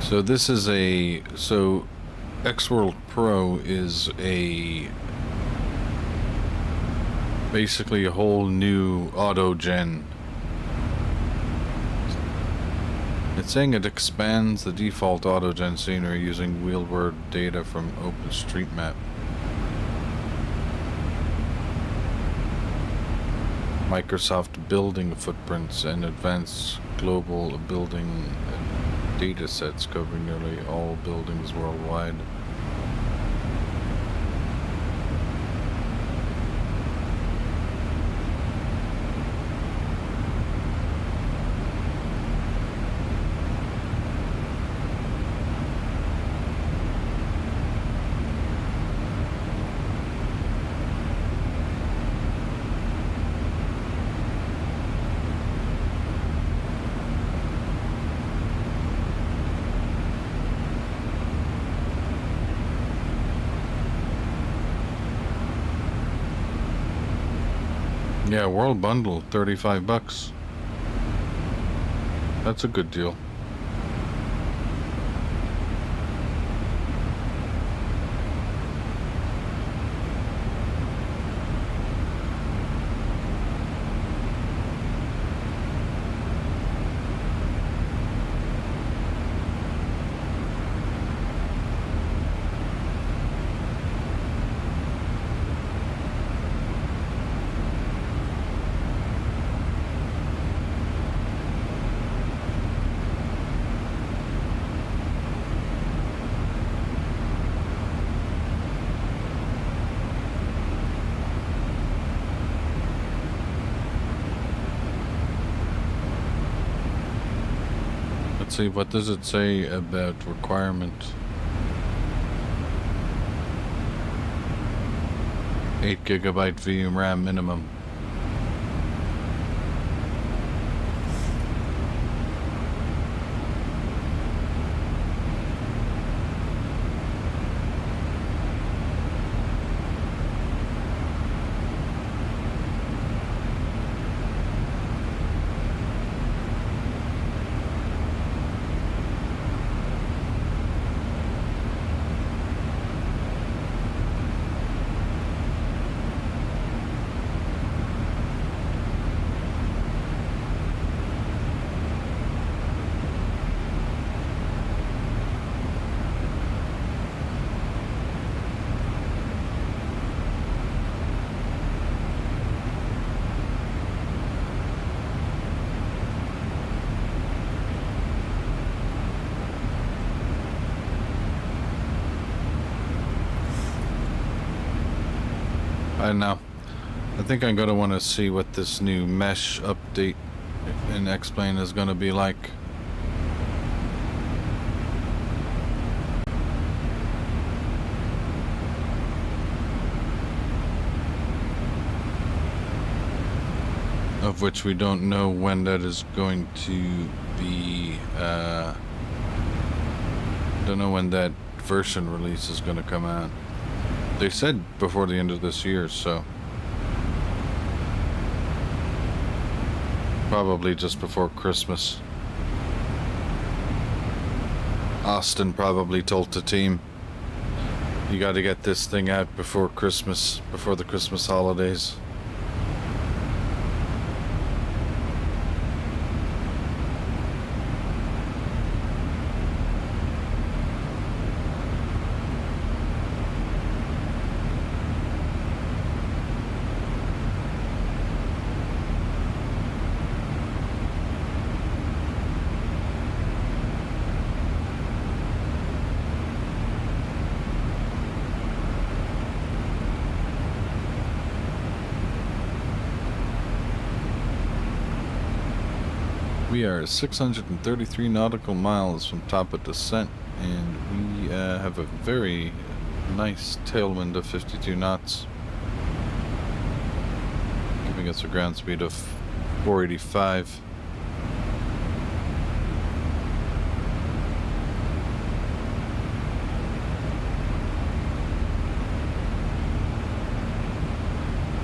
So this is so X-World Pro is basically a whole new auto gen. It's saying it expands the default auto gen scenery using wheelword data from OpenStreetMap. Microsoft building footprints and advanced global building data sets covering nearly all buildings worldwide. Yeah, World Bundle, $35. That's a good deal. Let's see, what does it say about requirement? 8 gigabyte VRYR minimum. I know. I think I'm gonna want to see what this new mesh update in X-Plane is gonna be like. Of which we don't know when that is going to be. Don't know when that version release is gonna come out. They said before the end of this year, so probably just before Christmas. Austin probably told the team, you got to get this thing out before Christmas, before the Christmas holidays. We are 633 nautical miles from top of descent, and we have a very nice tailwind of 52 knots, giving us a ground speed of 485.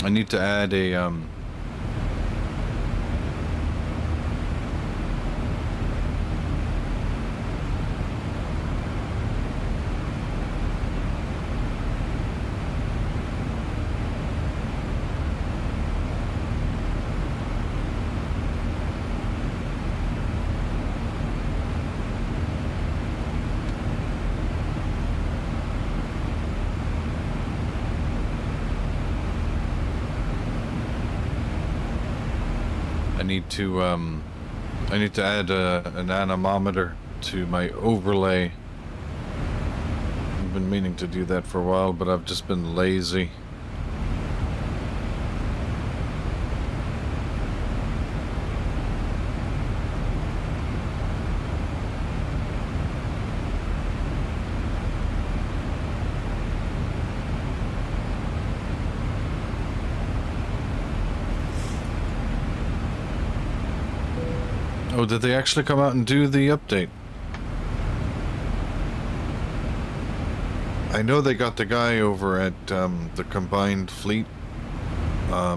I need to add a I need to add an anemometer to my overlay. I've been meaning to do that for a while, but I've just been lazy. Oh, did they actually come out and do the update? I know they got the guy over at the Combined Fleet. I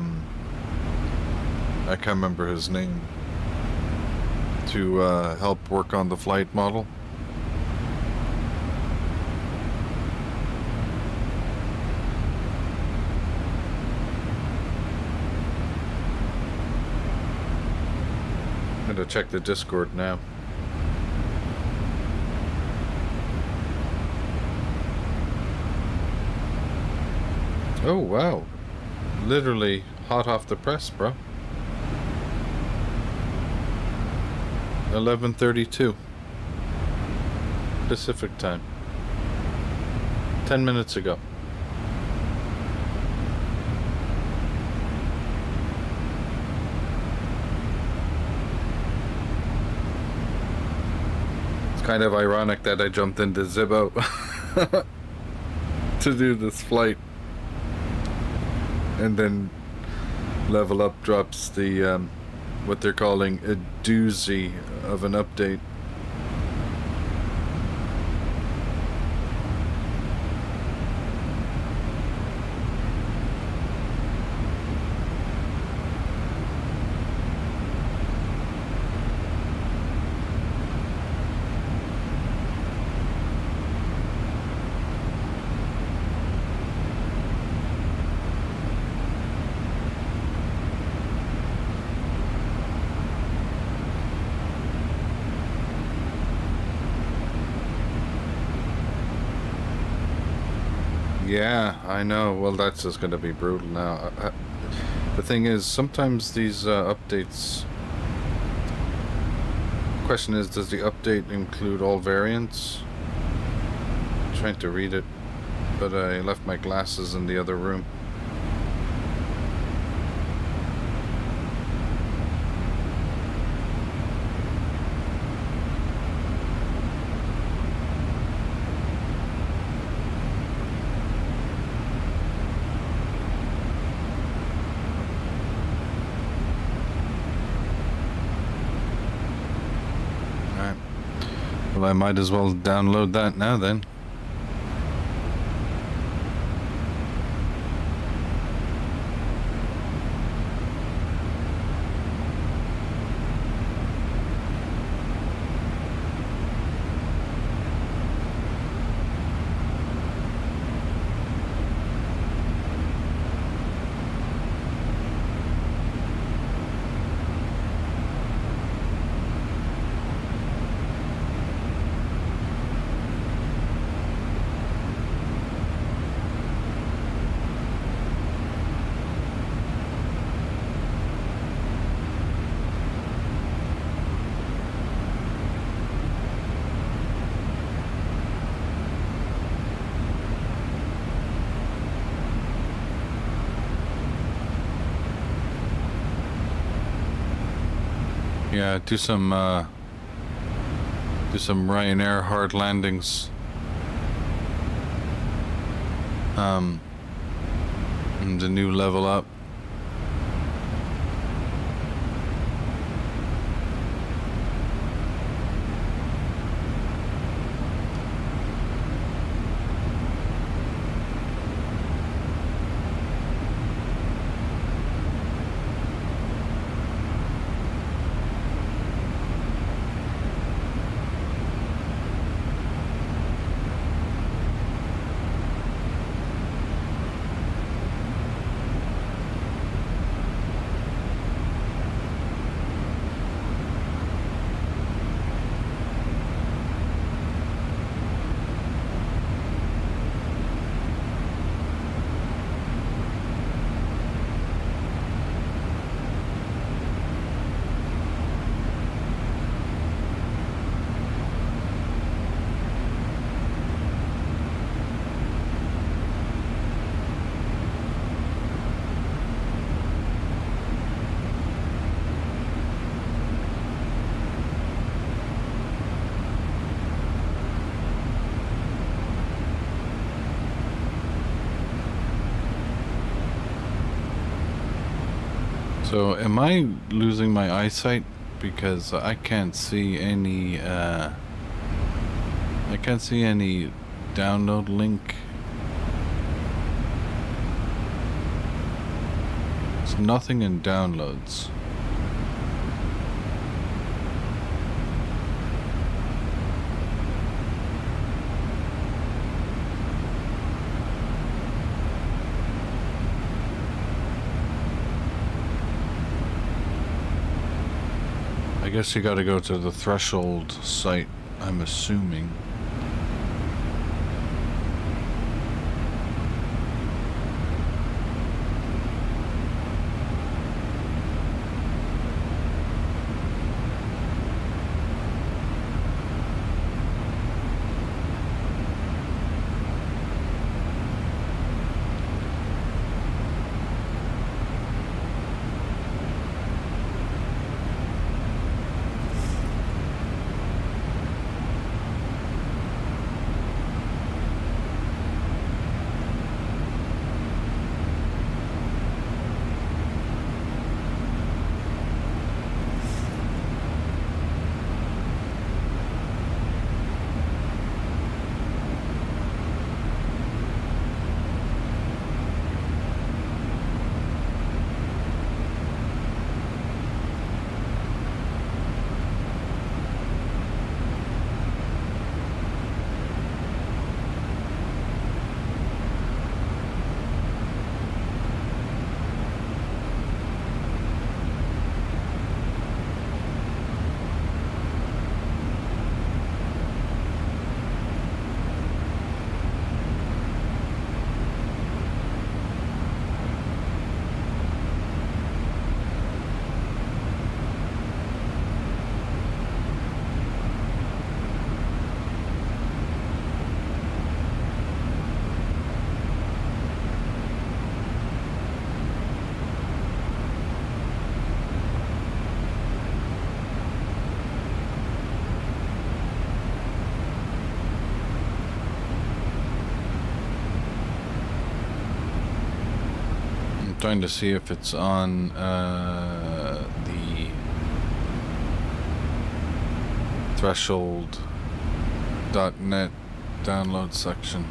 can't remember his name. To help work on the flight model. I'm gonna check the Discord now. Oh wow, literally hot off the press, bro. 11:32 Pacific time. 10 minutes ago. Kind of ironic that I jumped into Zibo to do this flight. And then Level Up drops the, what they're calling a doozy of an update. Yeah, I know. Well, that's just going to be brutal now. The thing is, sometimes these updates... Question is, does the update include all variants? I'm trying to read it, but I left my glasses in the other room. Well, I might as well download that now then. Yeah, do some Ryanair hard landings. And the new Level Up. So am I losing my eyesight because I can't see any download link? There's nothing in downloads. I guess you gotta go to the Threshold site, I'm assuming. Trying to see if it's on the threshold.net download section.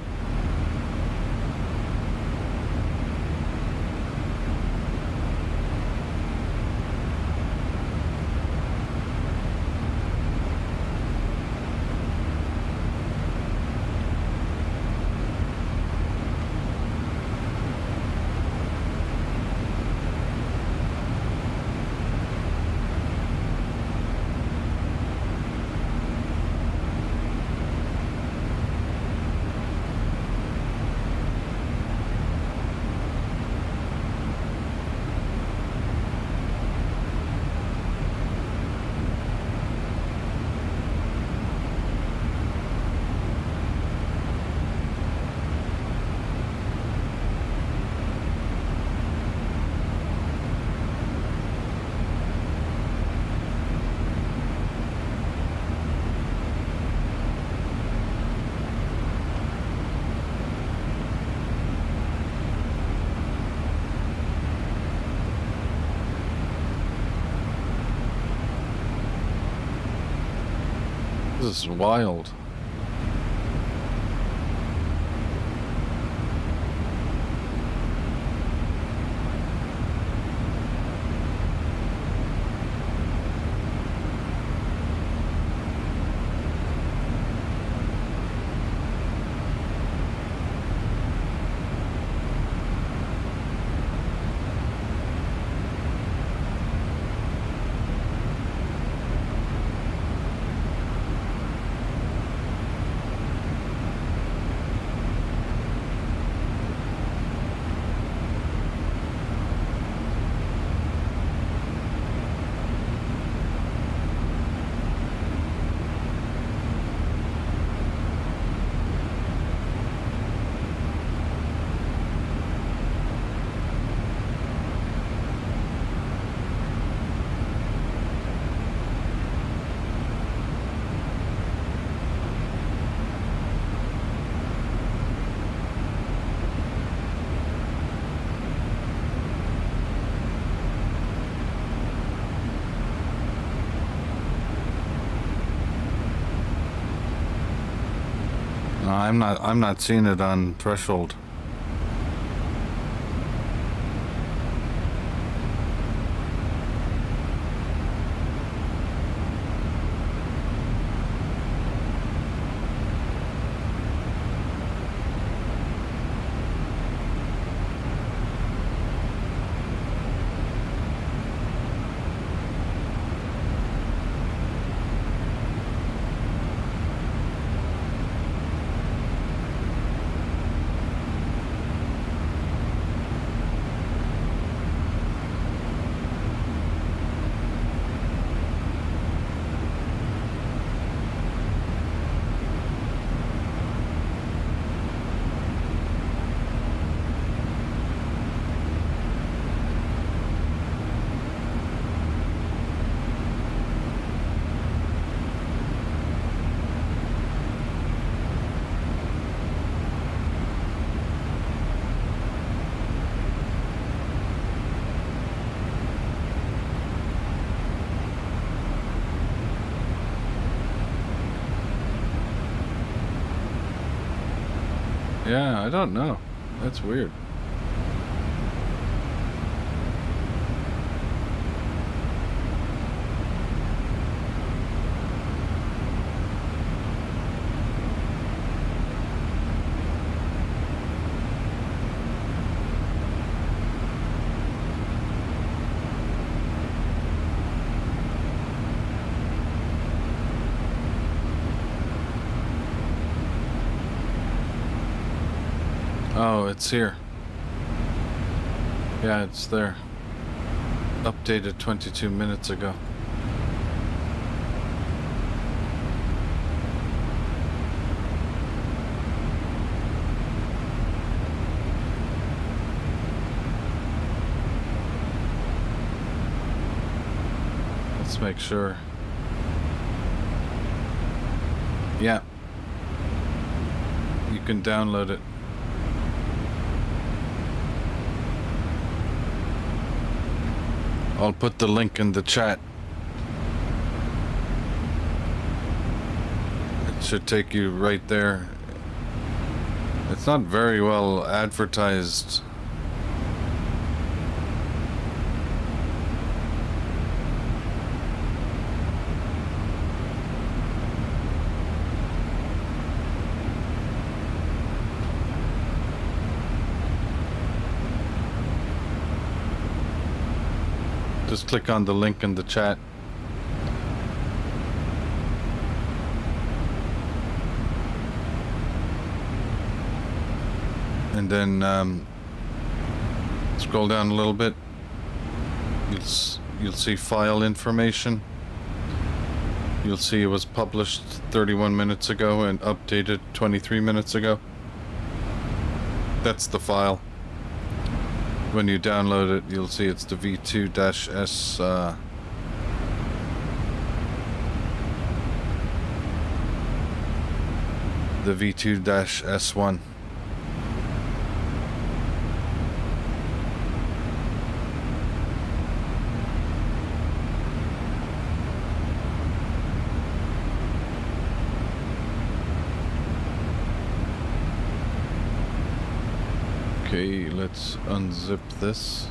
This is wild. I'm not seeing it on threshold. Yeah, I don't know. That's weird. Oh, it's here. Yeah, it's there. Updated 22 minutes ago. Let's make sure. Yeah. You can download it. I'll put the link in the chat. It should take you right there. It's not very well advertised. Just click on the link in the chat. And then scroll down a little bit. You'll see file information. You'll see it was published 31 minutes ago and updated 23 minutes ago. That's the file. When you download it, you'll see it's the V2-S the V2-S1. Okay, let's unzip this.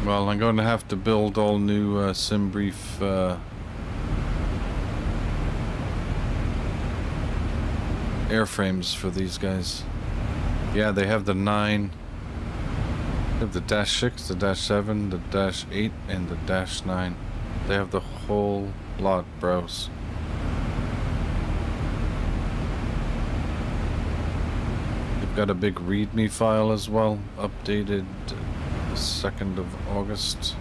Well, I'm going to have to build all new SimBrief airframes for these guys. Yeah, they have the 9, they have the -6, the -7, the -8, and the -9. They have the whole lot, bros. They've got a big README file as well, updated 2nd of August.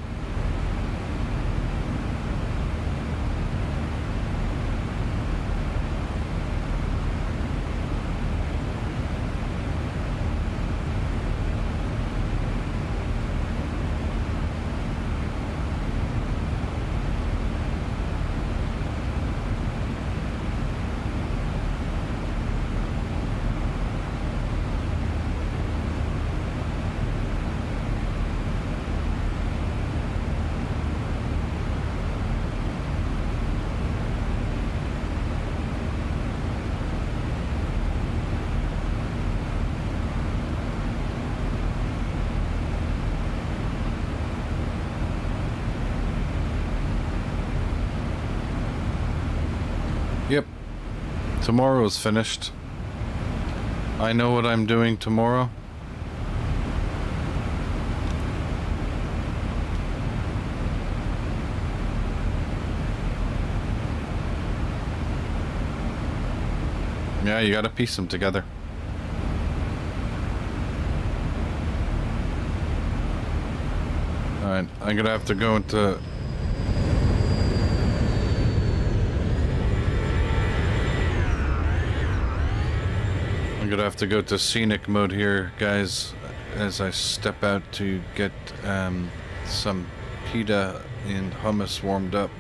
Yep. Tomorrow is finished. I know what I'm doing tomorrow. Yeah, you gotta piece them together. Alright, I'm gonna have to go into... I'm gonna have to go to scenic mode here, guys, as I step out to get some pita and hummus warmed up.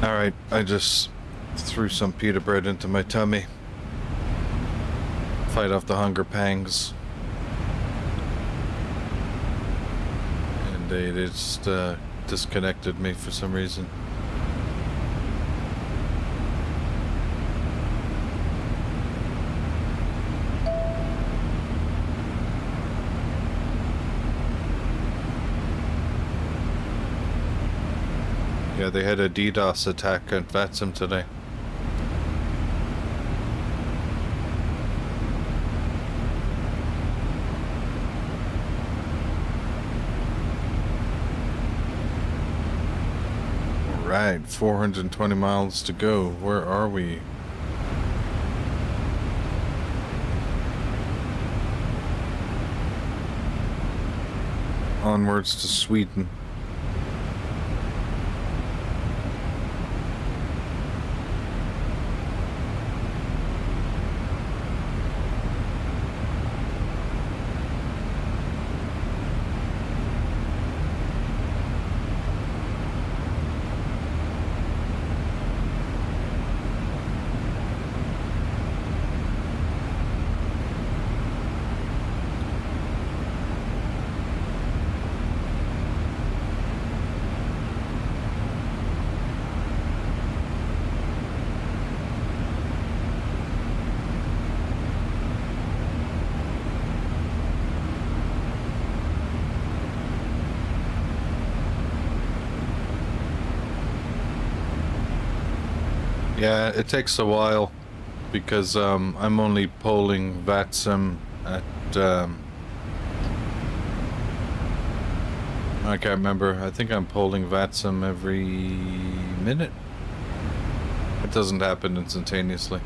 Alright, I just threw some pita bread into my tummy. Fight off the hunger pangs. And they just disconnected me for some reason. Yeah, they had a DDoS attack at VATSIM today. Alright, 420 miles to go. Where are we? Onwards to Sweden. Yeah, it takes a while because I'm only polling VATSIM at I can't remember. I think I'm polling VATSIM every minute. It doesn't happen instantaneously.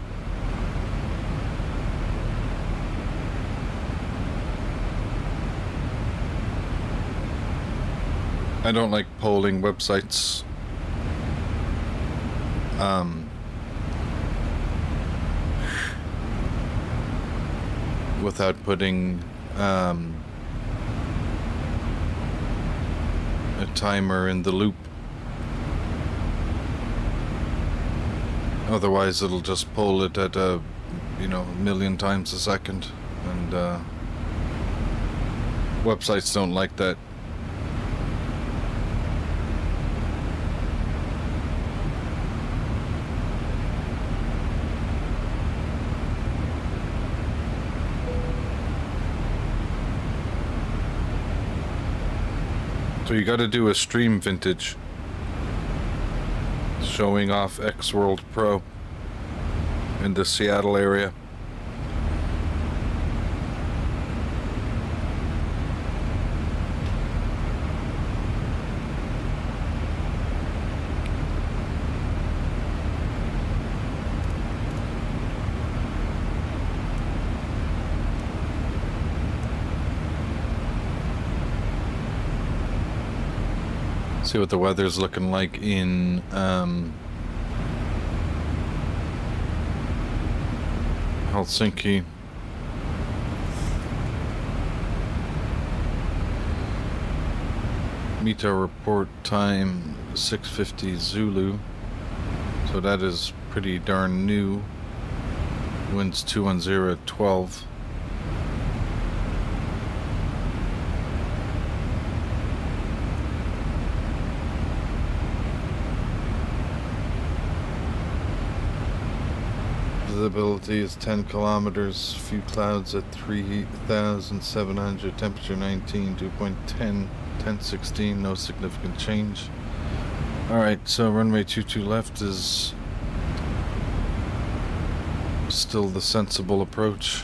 I don't like polling websites. Without putting a timer in the loop. Otherwise it'll just poll it at a, you know, 1,000,000 times a second, and websites don't like that. So you gotta do a stream vintage showing off X World Pro in the Seattle area. See what the weather's looking like in Helsinki. Meter report time 6:50 Zulu. So that is pretty darn new. Winds 210 at 12. Visibility is 10 kilometers, few clouds at 3,700, temperature 19, dew point 10, 1016, no significant change. Alright, so runway 22 left is still the sensible approach.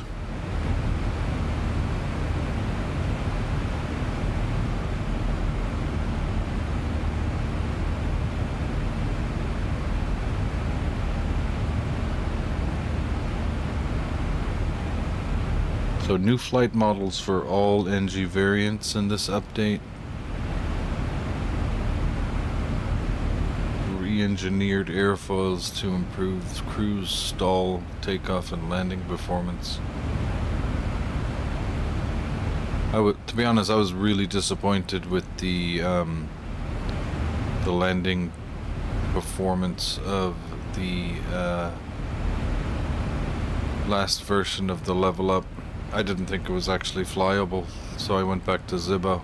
So new flight models for all NG variants in this update. Re-engineered airfoils to improve cruise, stall, takeoff, and landing performance. To be honest, I was really disappointed with the landing performance of the last version of the level up. I didn't think it was actually flyable, so I went back to Zibo.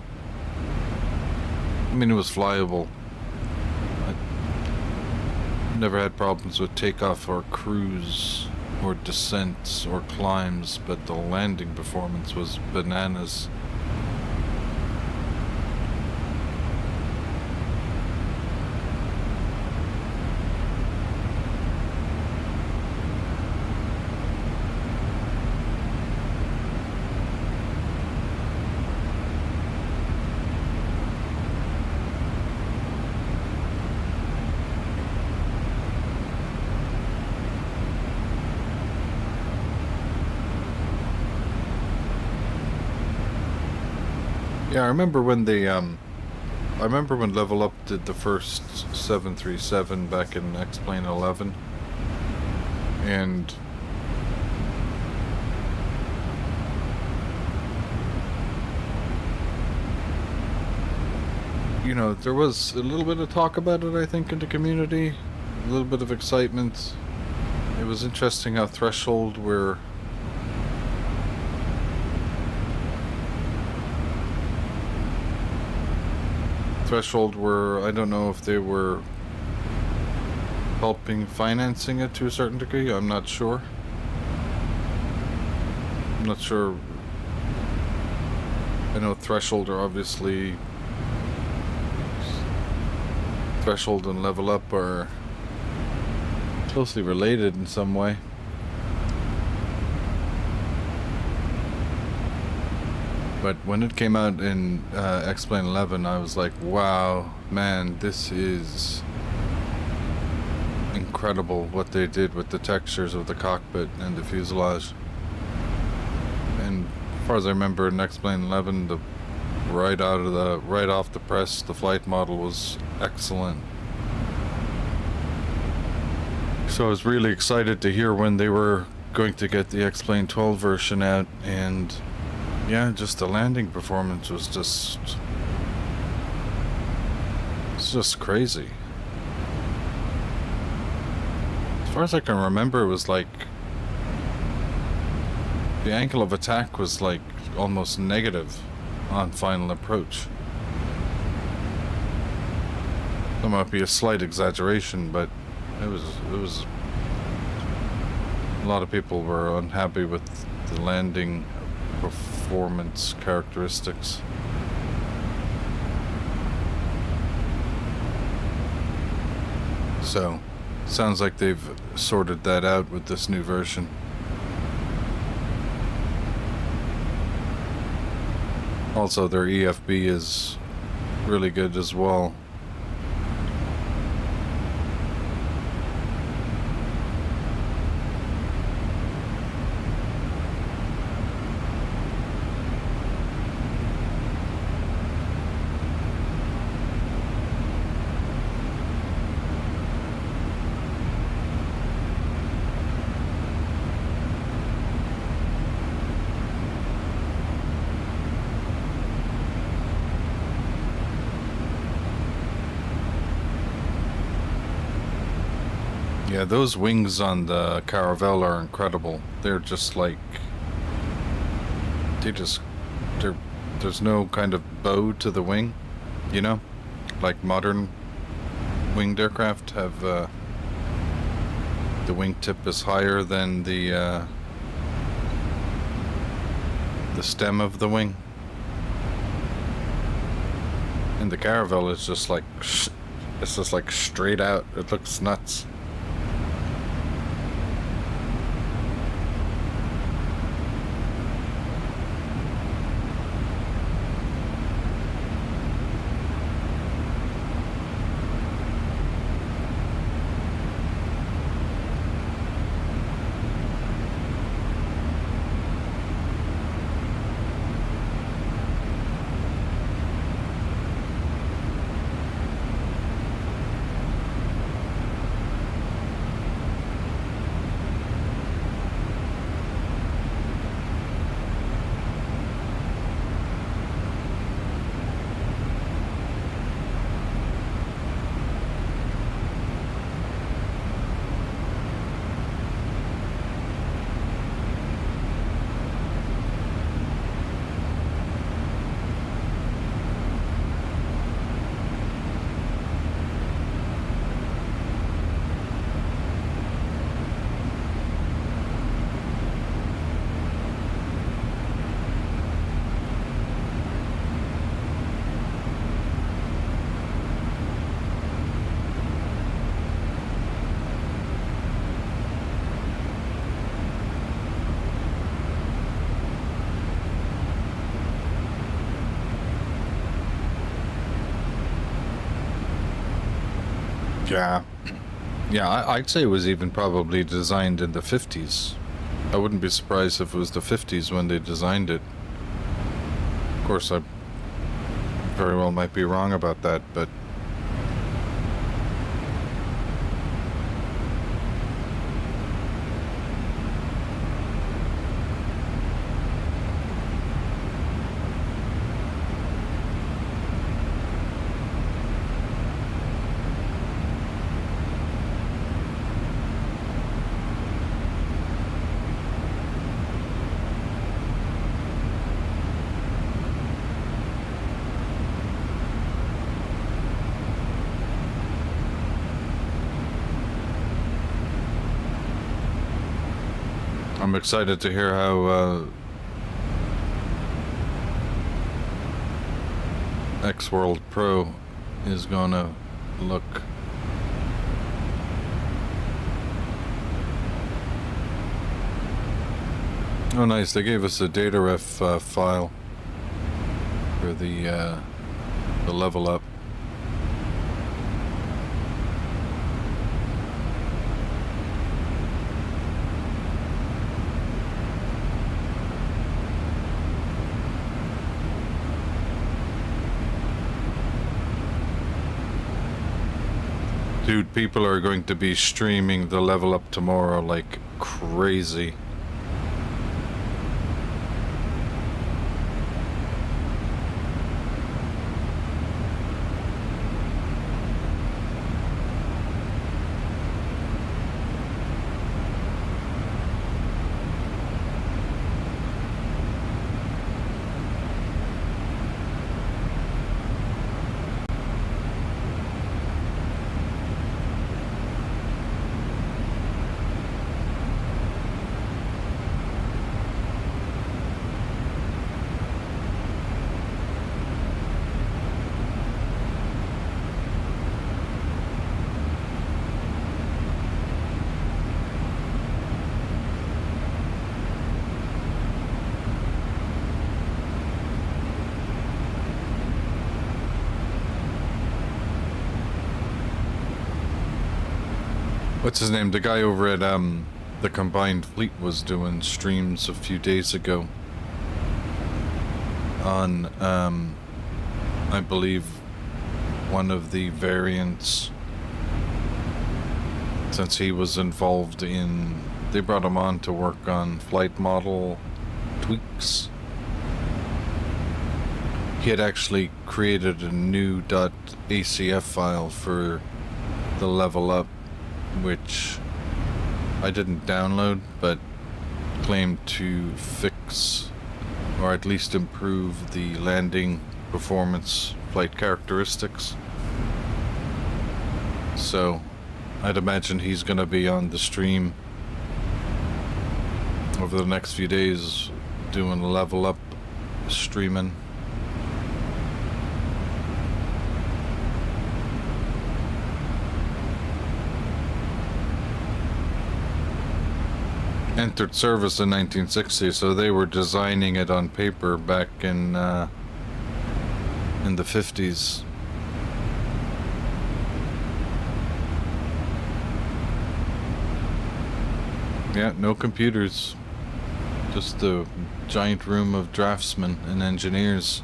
I mean, it was flyable. I never had problems with takeoff or cruise or descents or climbs, but the landing performance was bananas. Yeah, I remember when they, I remember when Level Up did the first 737 back in X-Plane 11, and you know, there was a little bit of talk about it, I think, in the community, a little bit of excitement. It was interesting how Threshold were I don't know if they were helping financing it to a certain degree. I'm not sure. I know Threshold are obviously, Threshold and Level Up are closely related in some way. But when it came out in X-Plane 11, I was like, wow, man, this is incredible what they did with the textures of the cockpit and the fuselage. And as far as I remember, in X-Plane 11, right off the press, the flight model was excellent. So I was really excited to hear when they were going to get the X-Plane 12 version out, and yeah, just the landing performance was it's just crazy. As far as I can remember, it was like the angle of attack was like almost negative on final approach. That might be a slight exaggeration, but it was a lot of people were unhappy with the landing performance characteristics. So, sounds like they've sorted that out with this new version. Also, their EFB is really good as well. Yeah, those wings on the Caravelle are incredible. They're just like, there's no kind of bow to the wing, you know? Like modern winged aircraft have, the wingtip is higher than the stem of the wing. And the Caravelle is just like, it's just like straight out. It looks nuts. Yeah. Yeah, I'd say it was even probably designed in the 50s. I wouldn't be surprised if it was the 50s when they designed it. Of course, I very well might be wrong about that, but I'm excited to hear how X-World Pro is gonna look. Oh nice, they gave us a data ref file for the level up. Dude, people are going to be streaming the level up tomorrow like crazy. What's his name? The guy over at the Combined Fleet was doing streams a few days ago on I believe one of the variants, since he was involved in, they brought him on to work on flight model tweaks. He had actually created a new .acf file for the level up, which I didn't download, but claimed to fix or at least improve the landing performance flight characteristics. So I'd imagine he's going to be on the stream over the next few days doing level up streaming. Entered service in 1960, so they were designing it on paper back in the 50s. Yeah, no computers, just a giant room of draftsmen and engineers.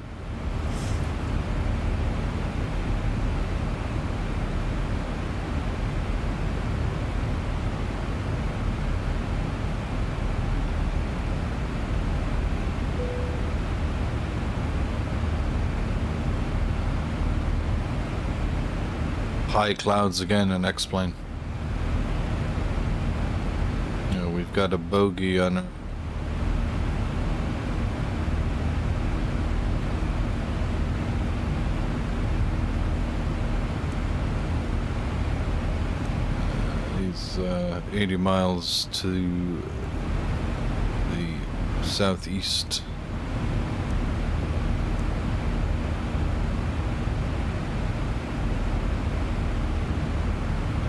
High clouds again in X-plane. You know, we've got a bogey on it. He's 80 miles to the southeast.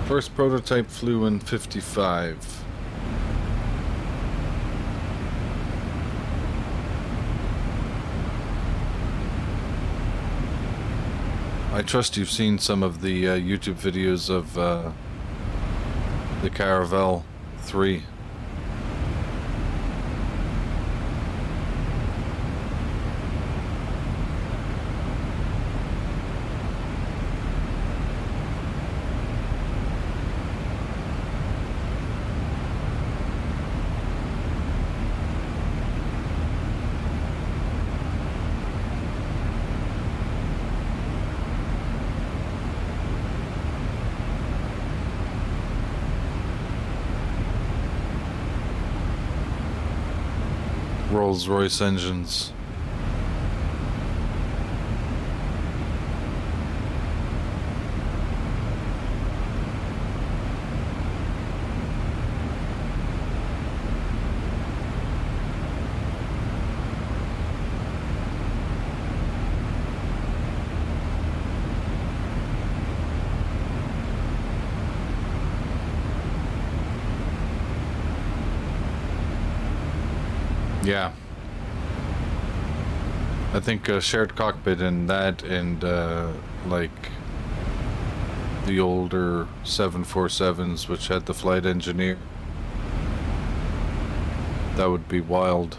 First prototype flew in 55. I trust you've seen some of the YouTube videos of the Caravelle 3. Rolls-Royce engines. Yeah. I think shared cockpit in that and like the older 747s which had the flight engineer. That would be wild.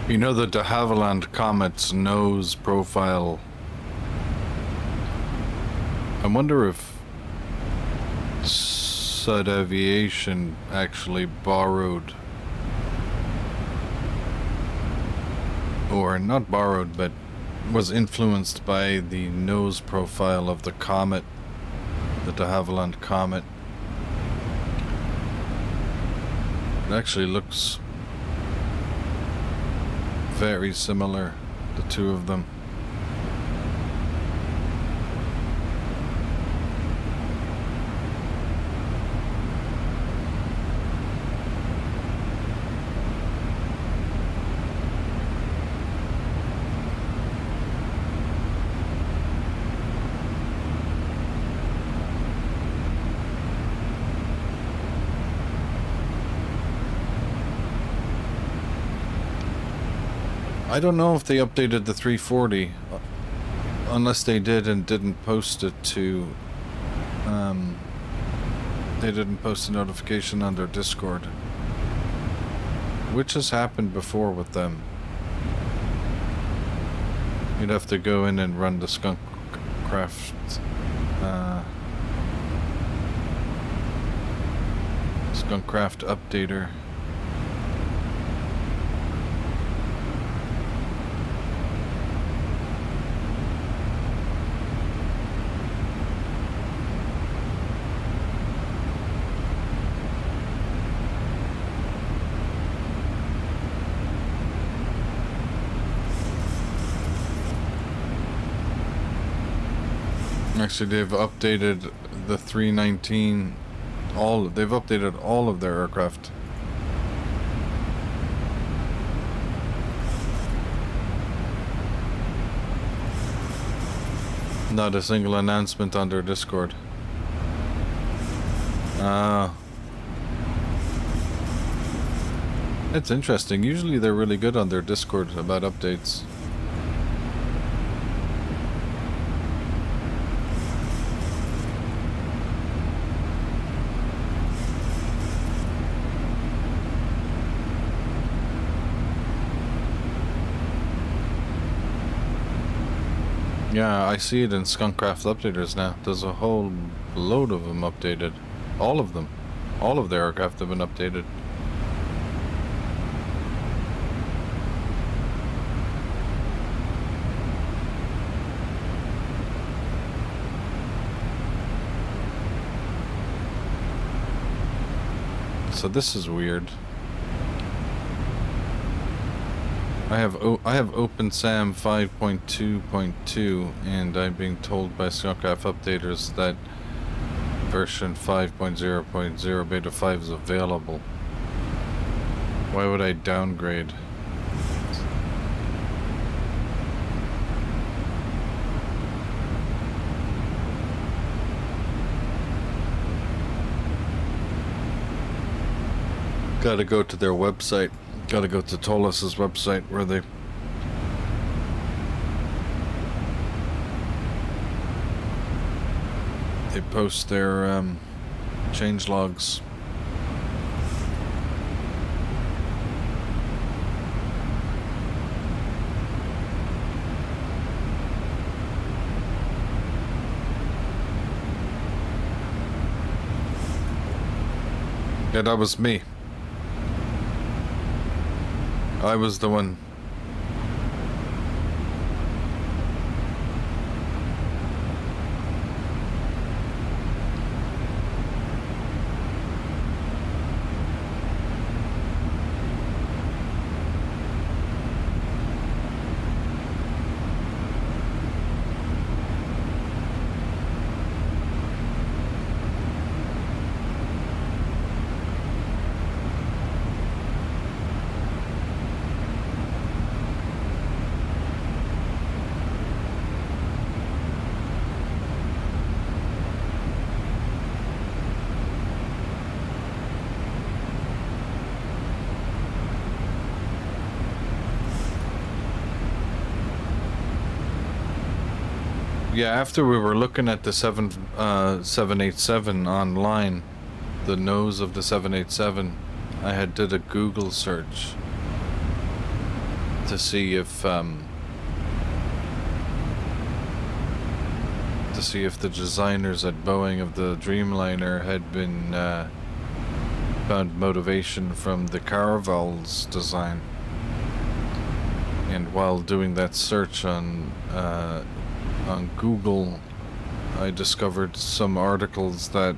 You know the de Havilland Comet's nose profile. I wonder if Sud Aviation actually borrowed, or not borrowed, but was influenced by the nose profile of the comet, the de Havilland Comet. It actually looks very similar, the two of them. I don't know if they updated the 340, unless they did and didn't post it to, they didn't post a notification on their Discord, which has happened before with them. You'd have to go in and run the Skunkcraft, Skunkcraft updater. Actually, they've updated the 319. They've updated all of their aircraft. Not a single announcement on their Discord. It's interesting. Usually they're really good on their Discord about updates. Yeah, I see it in Skunkcraft updaters now. There's a whole load of them updated. All of them. All of their aircraft have been updated. So this is weird. I have OpenSAM 5.2.2, and I'm being told by Skunkcraft updaters that version 5.0.0 beta 5 is available. Why would I downgrade? Gotta go to their website. Gotta go to Tolus's website where they post their change logs. Yeah, that was me. I was the one. Yeah, after we were looking at the 787 online, the nose of the 787, I did a Google search. to see if the designers at Boeing of the Dreamliner had been found motivation from the Caravels design. And while doing that search on Google, I discovered some articles that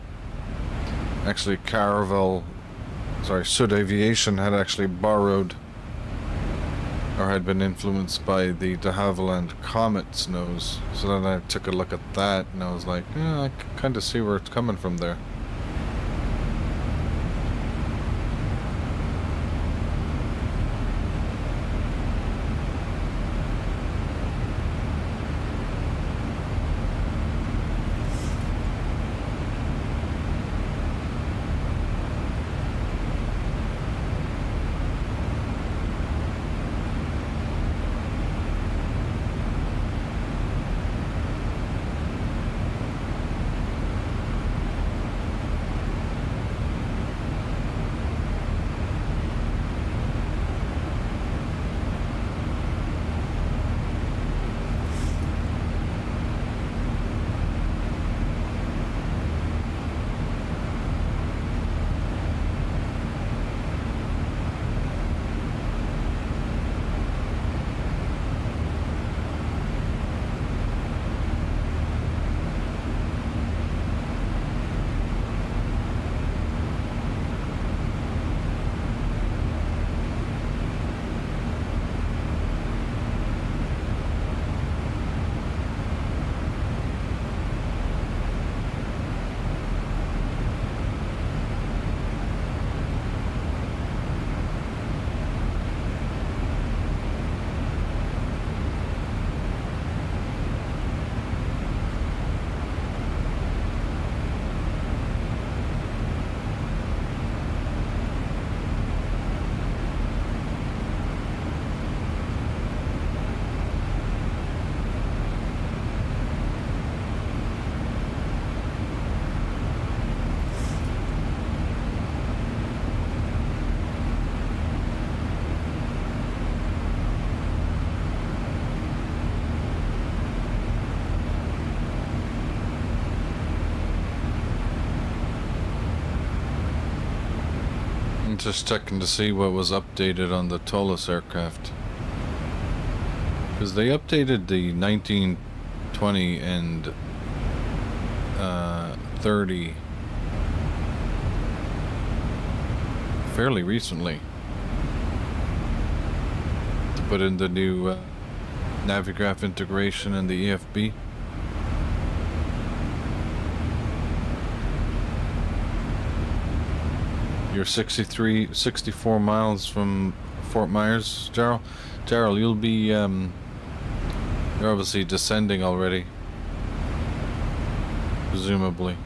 actually Sud Aviation had actually borrowed or had been influenced by the de Havilland Comet's nose. So then I took a look at that and I was like, yeah, I can kind of see where it's coming from there. Just checking to see what was updated on the Tolus aircraft. Because they updated the 19, 20, and 30 fairly recently. To put in the new Navigraph integration and the EFB. You're 64 miles from Fort Myers, Gerald. Gerald, you'll be, you're obviously descending already. Presumably.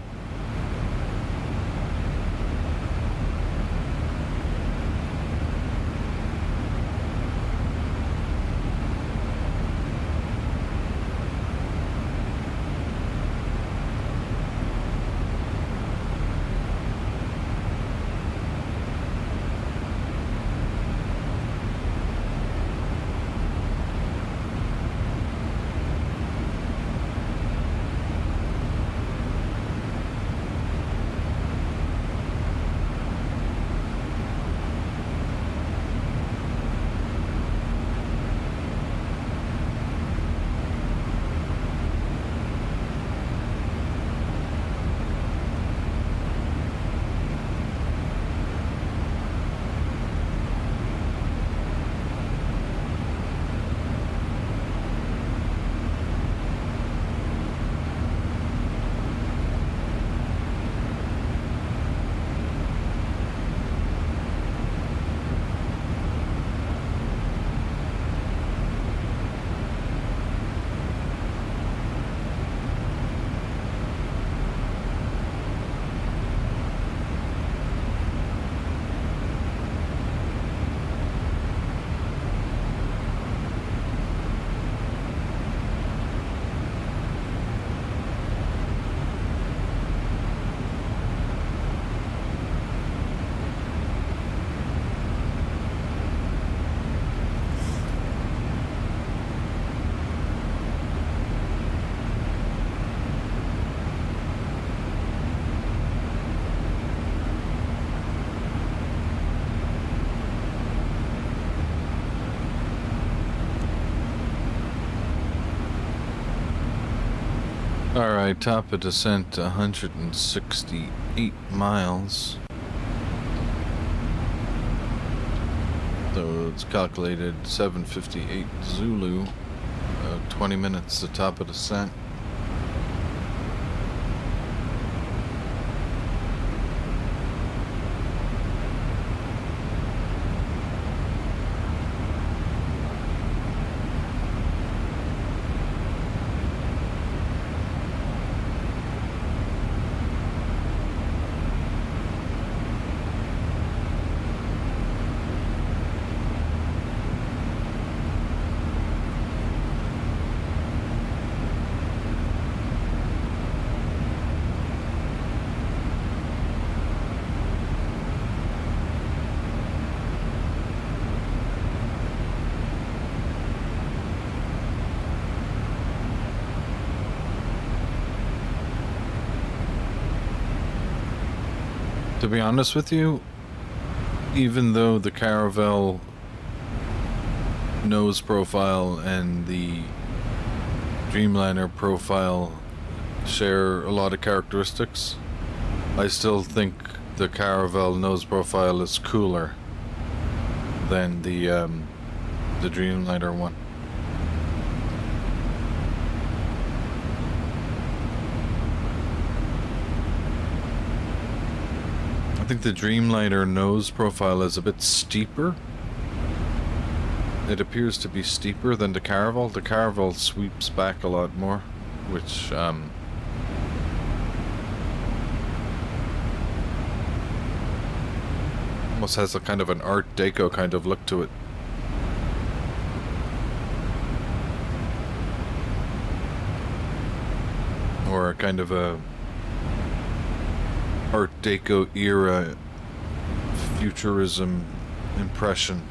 Alright, top of descent 168 miles. So it's calculated 7:58 Zulu. 20 minutes to top of descent. To be honest with you, even though the Caravelle nose profile and the Dreamliner profile share a lot of characteristics, I still think the Caravelle nose profile is cooler than the Dreamliner one. I think the Dreamliner nose profile is a bit steeper. It appears to be steeper than the Caravelle. The Caravelle sweeps back a lot more, which almost has a kind of an Art Deco kind of look to it. Or a kind of a Art Deco era futurism impression.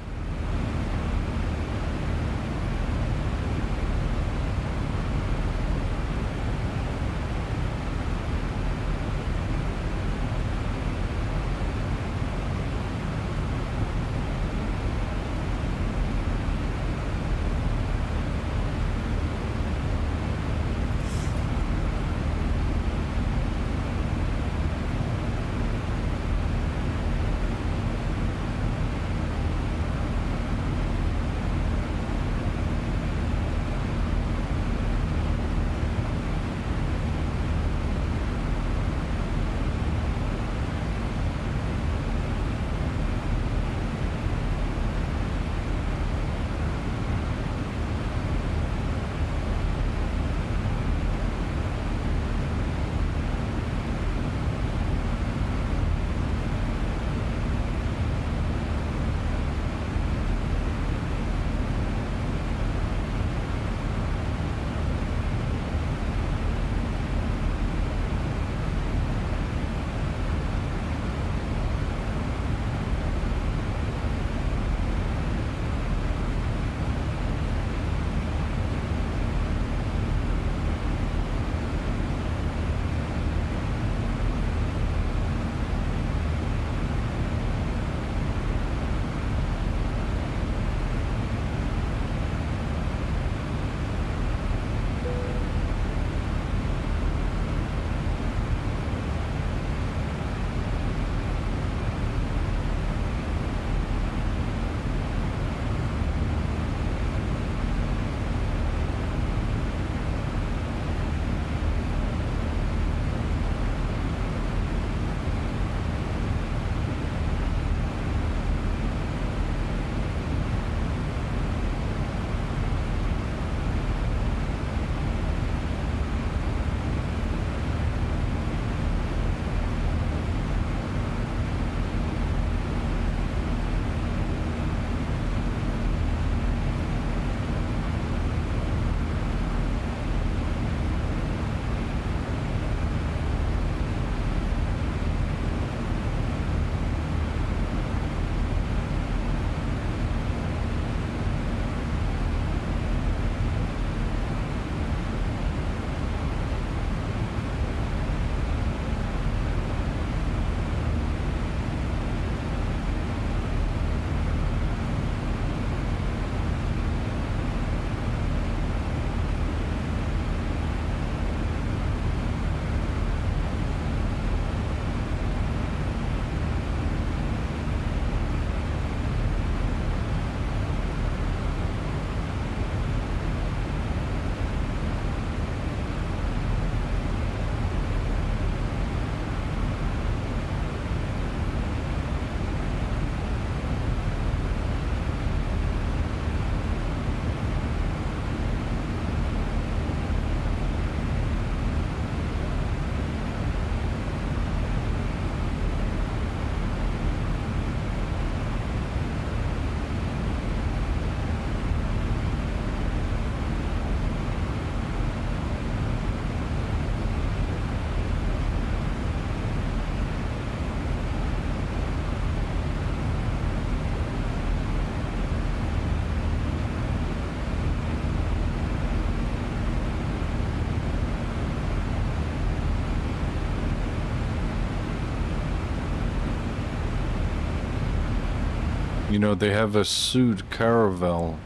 You know, they have a Sud Caravel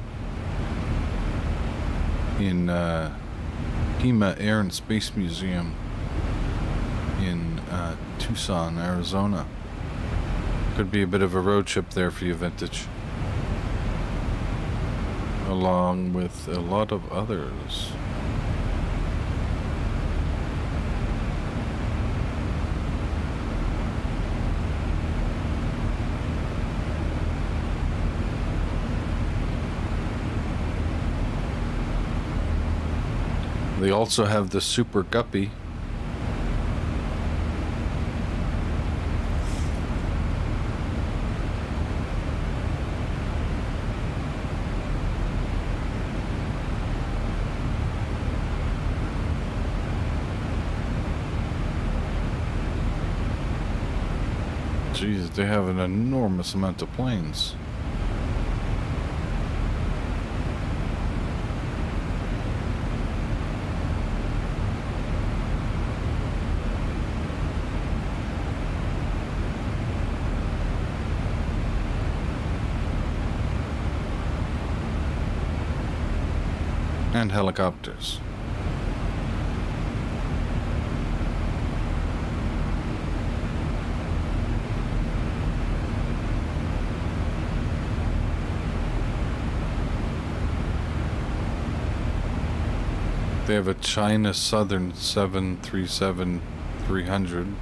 in Pima Air and Space Museum in Tucson, Arizona. Could be a bit of a road trip there for you, Vintage. Along with a lot of others. They also have the Super Guppy. Jeez, they have an enormous amount of planes. And helicopters. They have a China Southern 737-300.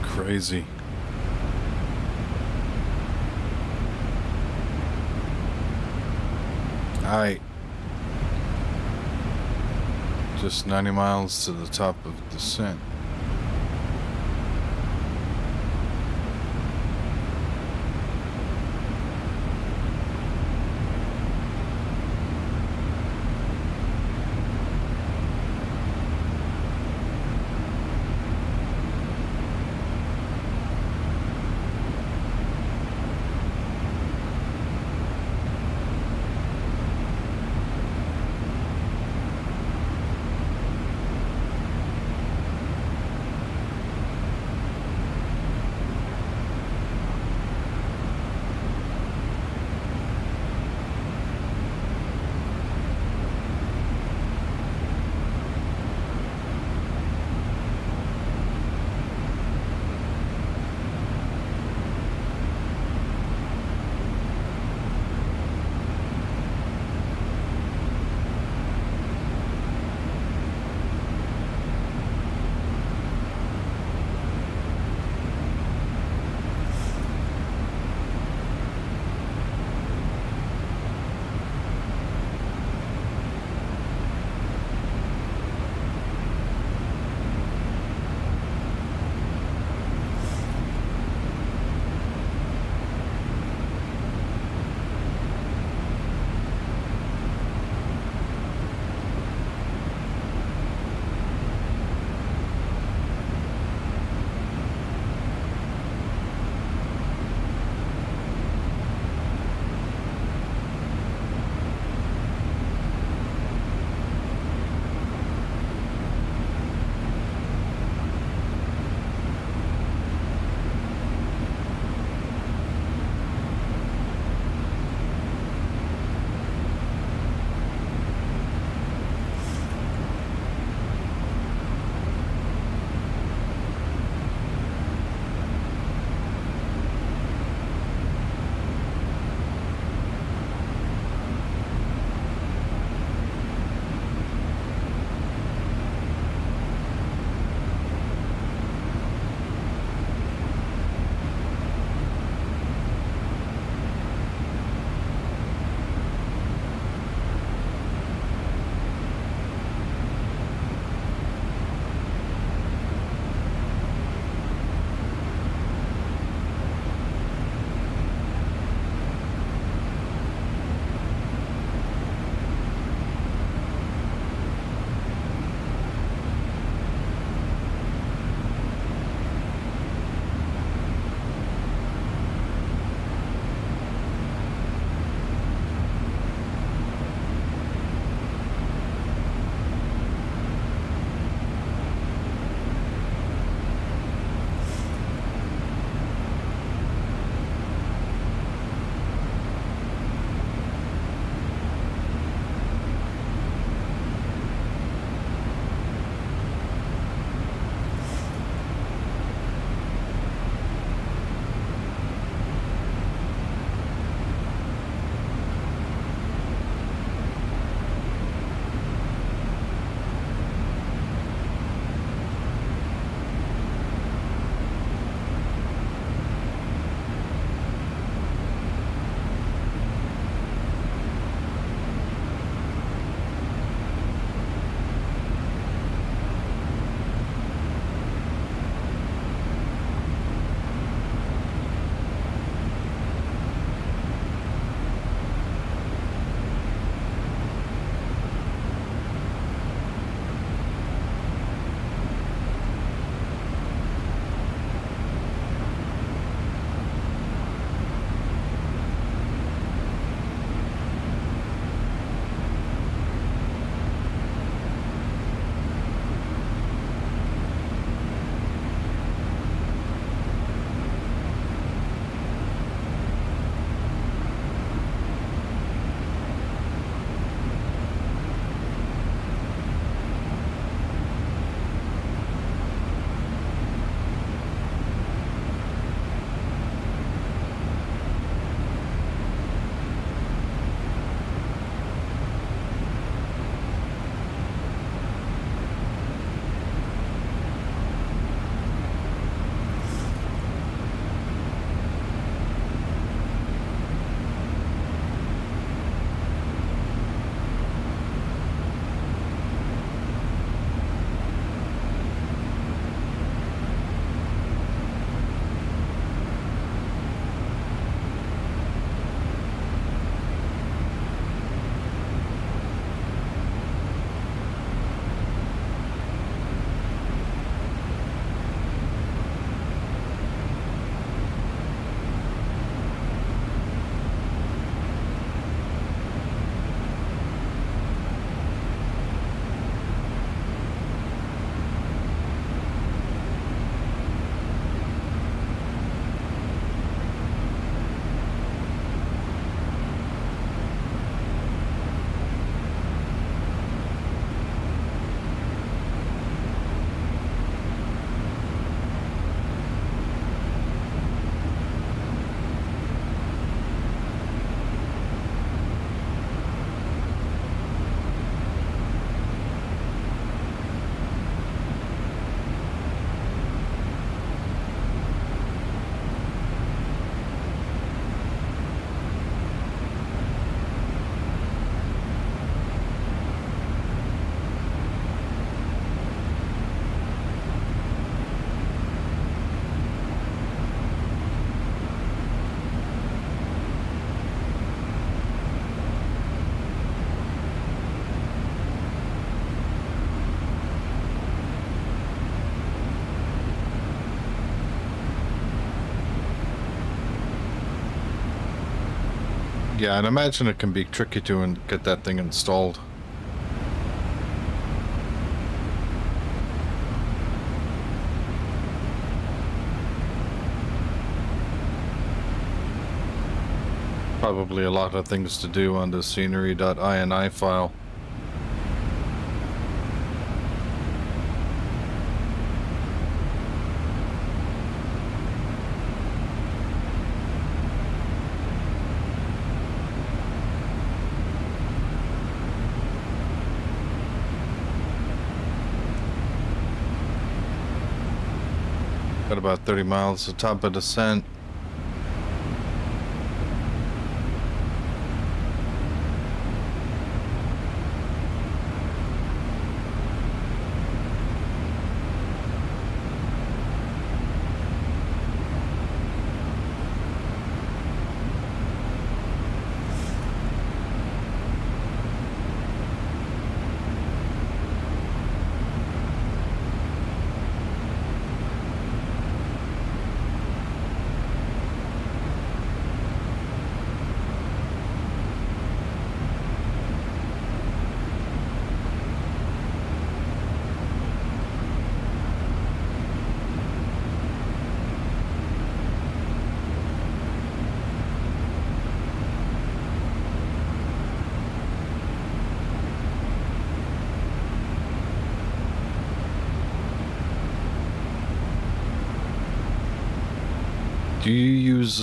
Crazy. Alright. Just 90 miles to the top of descent. Yeah, and imagine it can be tricky to get that thing installed. Probably a lot of things to do on the scenery.ini file. Got about 30 miles to top of descent. Do you use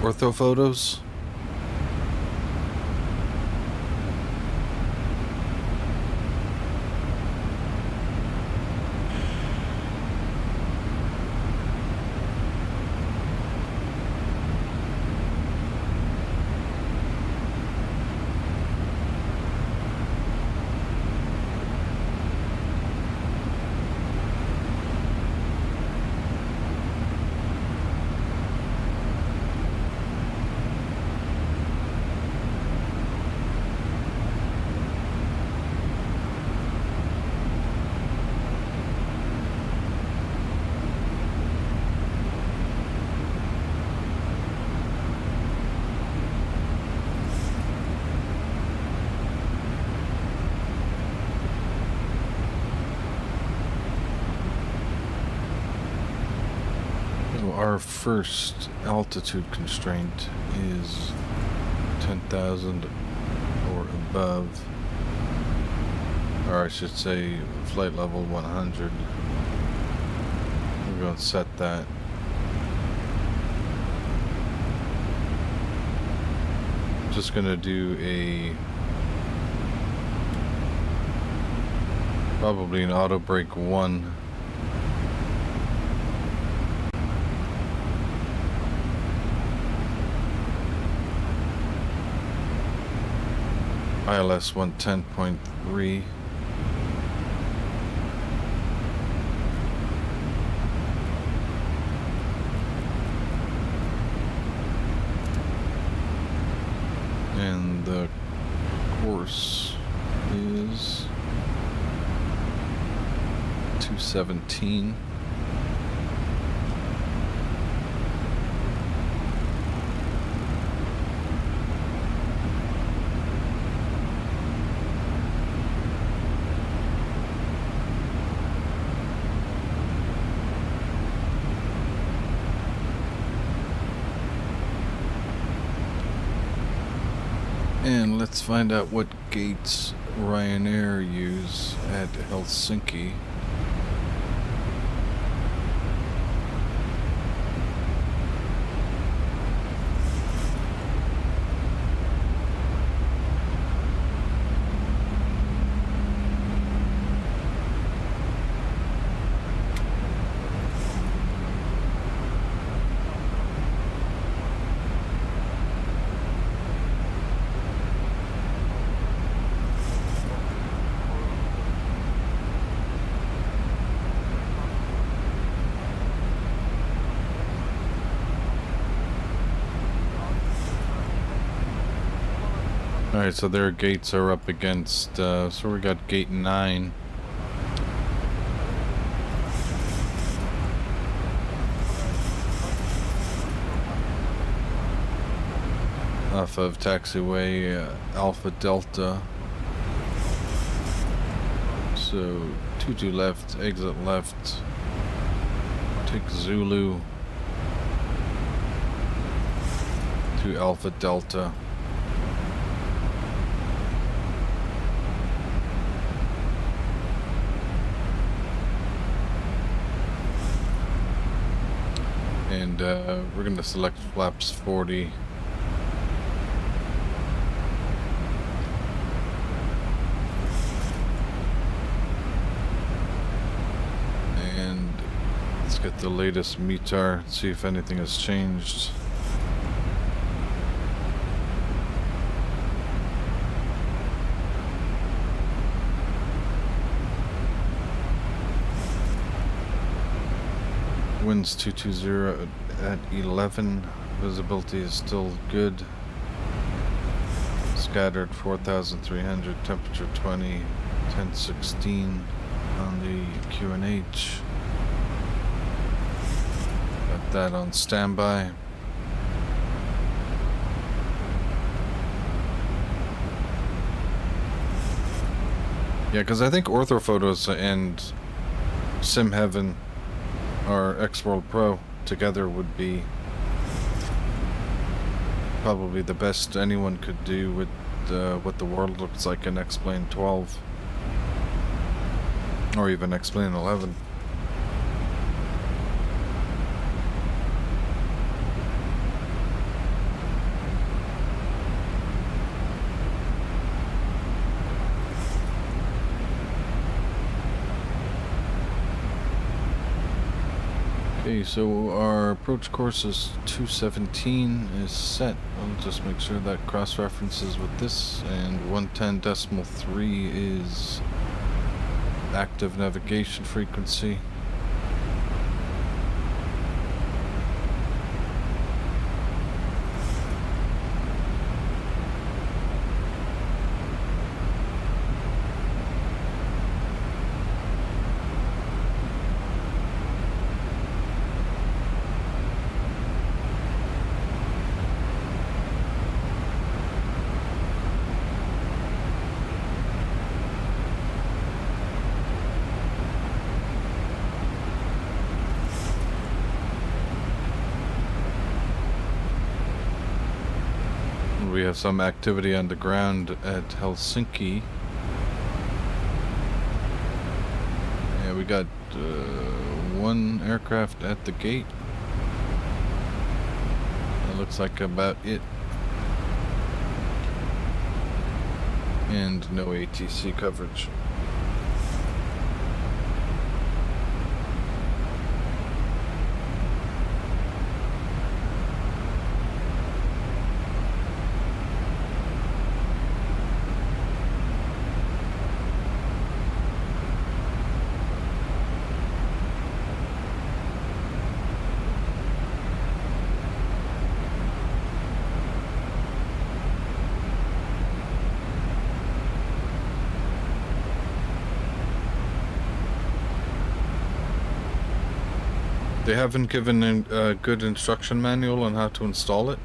orthophotos? Our first altitude constraint is 10,000 or above, or I should say flight level 100. We're going to set that. Just going to do probably an auto brake 1. ILS 110.3. And the course is 217. And let's find out what gates Ryanair use at Helsinki. Alright, so their gates are up against, so we got gate 9. off of taxiway Alpha Delta. So 22 left, exit left, take Zulu to Alpha Delta. And we're going to select flaps 40. And let's get the latest METAR, see if anything has changed. Winds 220 at 11. Visibility is still good. Scattered 4,300. Temperature 20. 1016 on the QNH. Got that on standby. Yeah, because I think orthophotos and Sim Heaven or X-World Pro together would be probably the best anyone could do with what the world looks like in X-Plane 12 or even X-Plane 11. Okay, so our approach course is 217 is set. I'll just make sure that cross-references with this, and 110.3 is active navigation frequency. We have some activity on the ground at Helsinki. Yeah, we got one aircraft at the gate. That looks like about it. And no ATC coverage. They haven't given a good instruction manual on how to install it.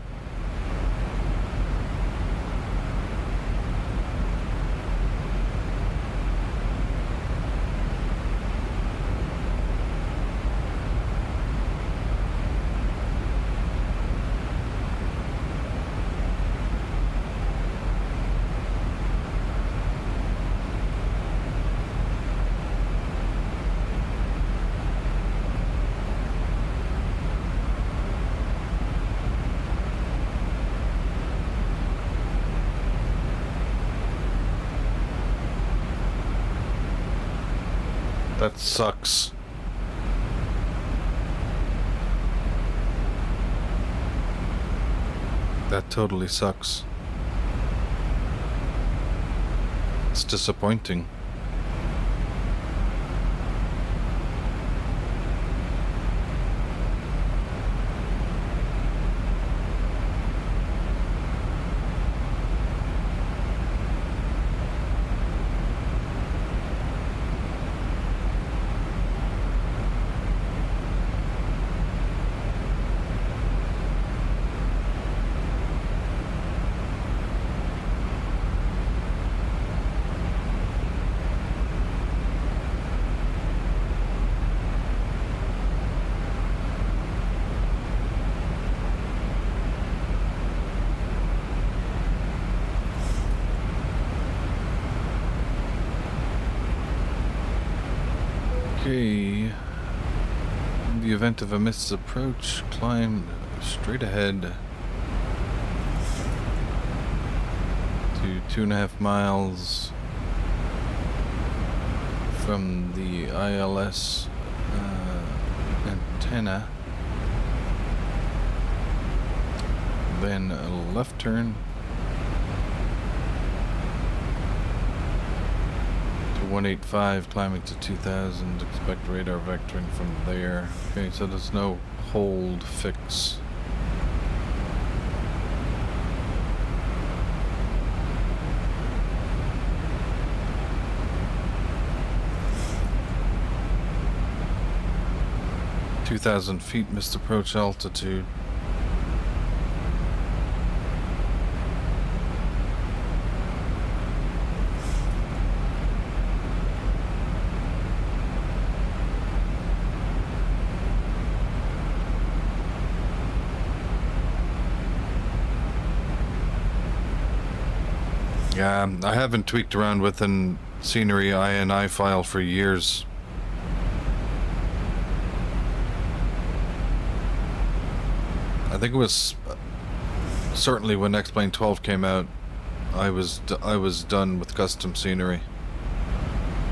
That sucks. That totally sucks. It's disappointing. In the event of a missed approach, climb straight ahead to 2.5 miles from the ILS antenna. Then a left turn to 185, climbing to 2000. Expect radar vectoring from there. Okay, so there's no hold fix. (2,000 feet) missed approach altitude. Yeah, I haven't tweaked around with an scenery INI file for years. I think it was certainly when X-Plane 12 came out, I was done with custom scenery.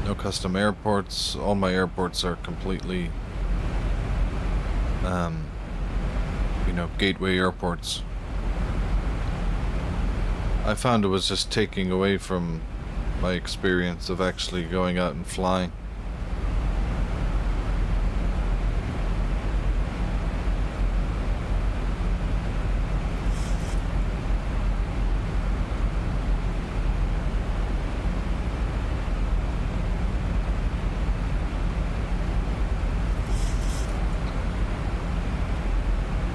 No custom airports. All my airports are completely, you know, gateway airports. I found it was just taking away from my experience of actually going out and flying.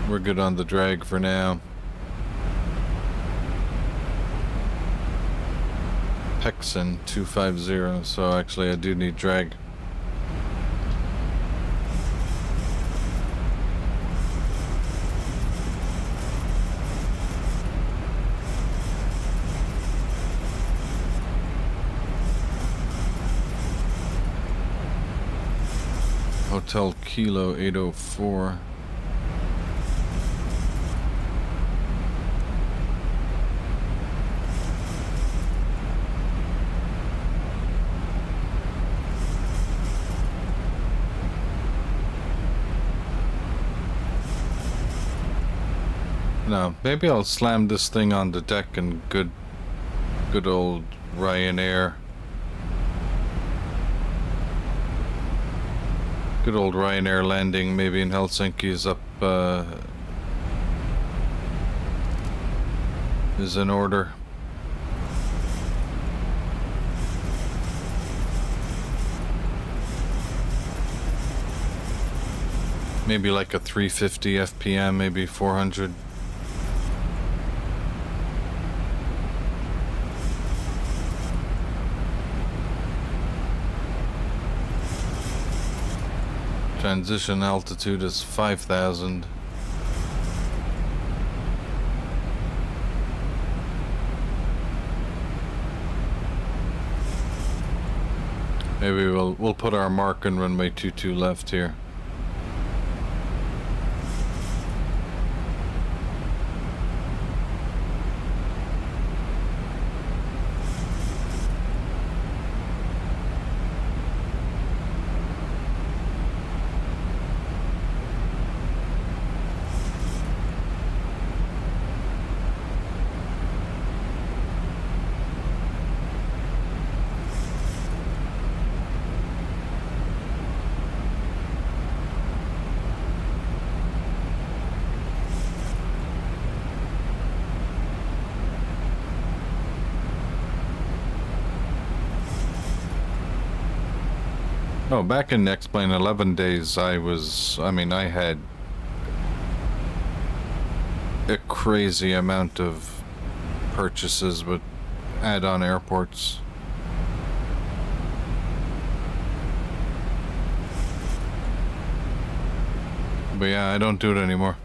We're good on the drag for now. Hexen 250, so actually I do need drag. Hotel Kilo 804. No, maybe I'll slam this thing on the deck and good old Ryanair. Good old Ryanair landing, maybe in Helsinki is up, is in order. Maybe like a 350 FPM, maybe 400. Transition altitude is 5,000. Maybe we'll put our mark in runway 22 left here. Oh, back in X-Plane 11 days, I had a crazy amount of purchases with add-on airports. But yeah, I don't do it anymore.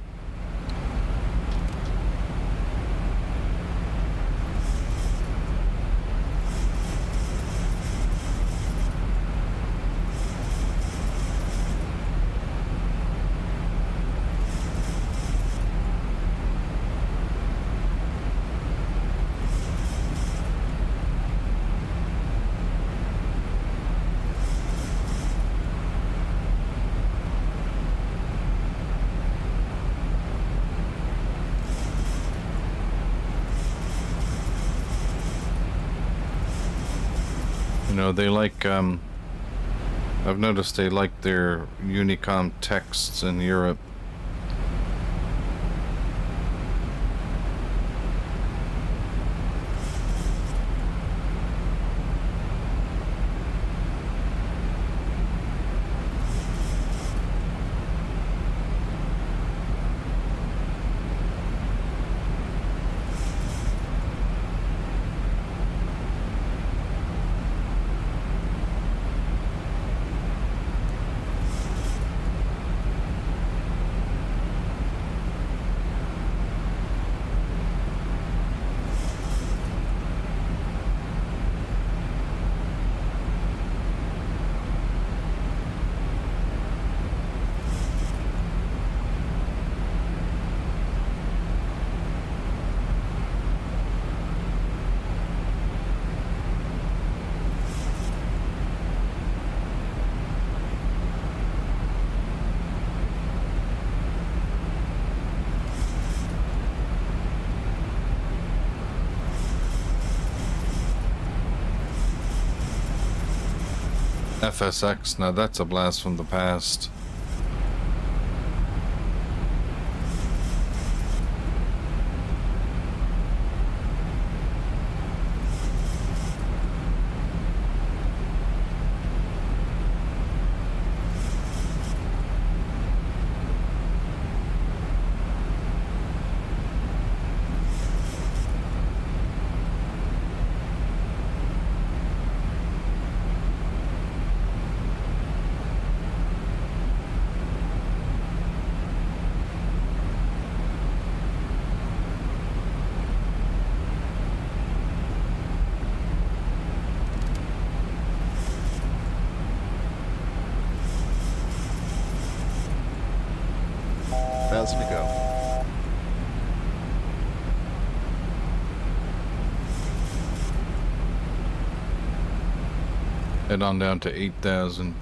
know, they like, I've noticed they like their Unicom texts in Europe. FSX, now that's a blast from the past. To go. Head on down to 8,000.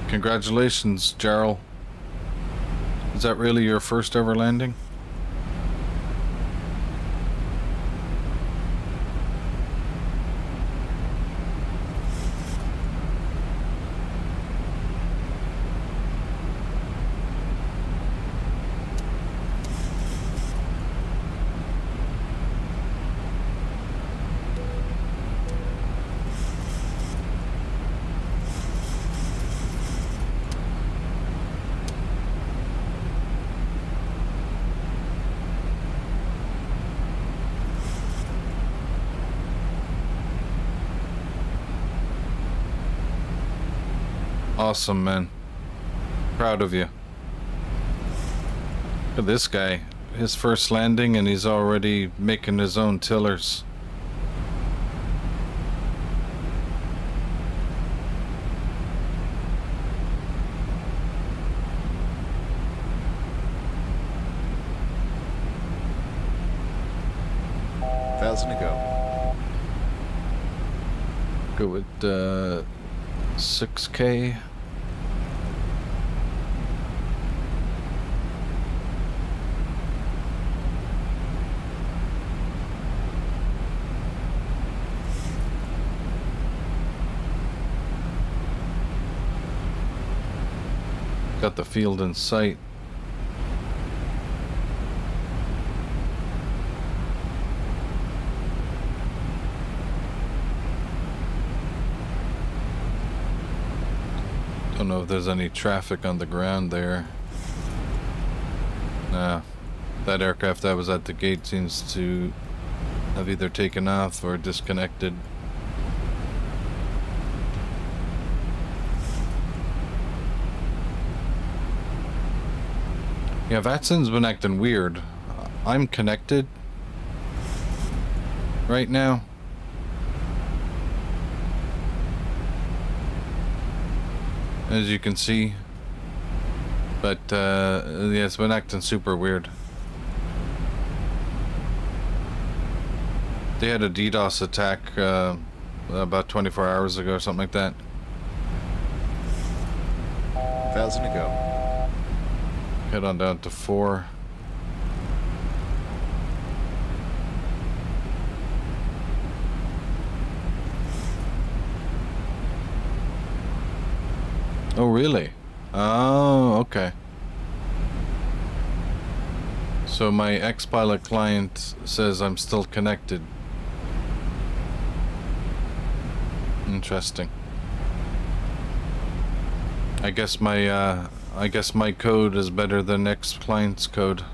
Congratulations, Gerald. Is that really your first ever landing? Awesome, man. Proud of you. Look at this guy. His first landing and he's already making his own tillers. To go. Go with 6K. Got the field in sight. Don't know if there's any traffic on the ground there. Nah, that aircraft that was at the gate seems to have either taken off or disconnected. Yeah, VATSIM's been acting weird. I'm connected right now. As you can see. But, yeah, it's been acting super weird. They had a DDoS attack about 24 hours ago or something like that. 1,000 to go. Head on down to 4. Oh, really? Oh, okay. So my X-Pilot client says I'm still connected. Interesting. I guess my code is better than X-Client's code.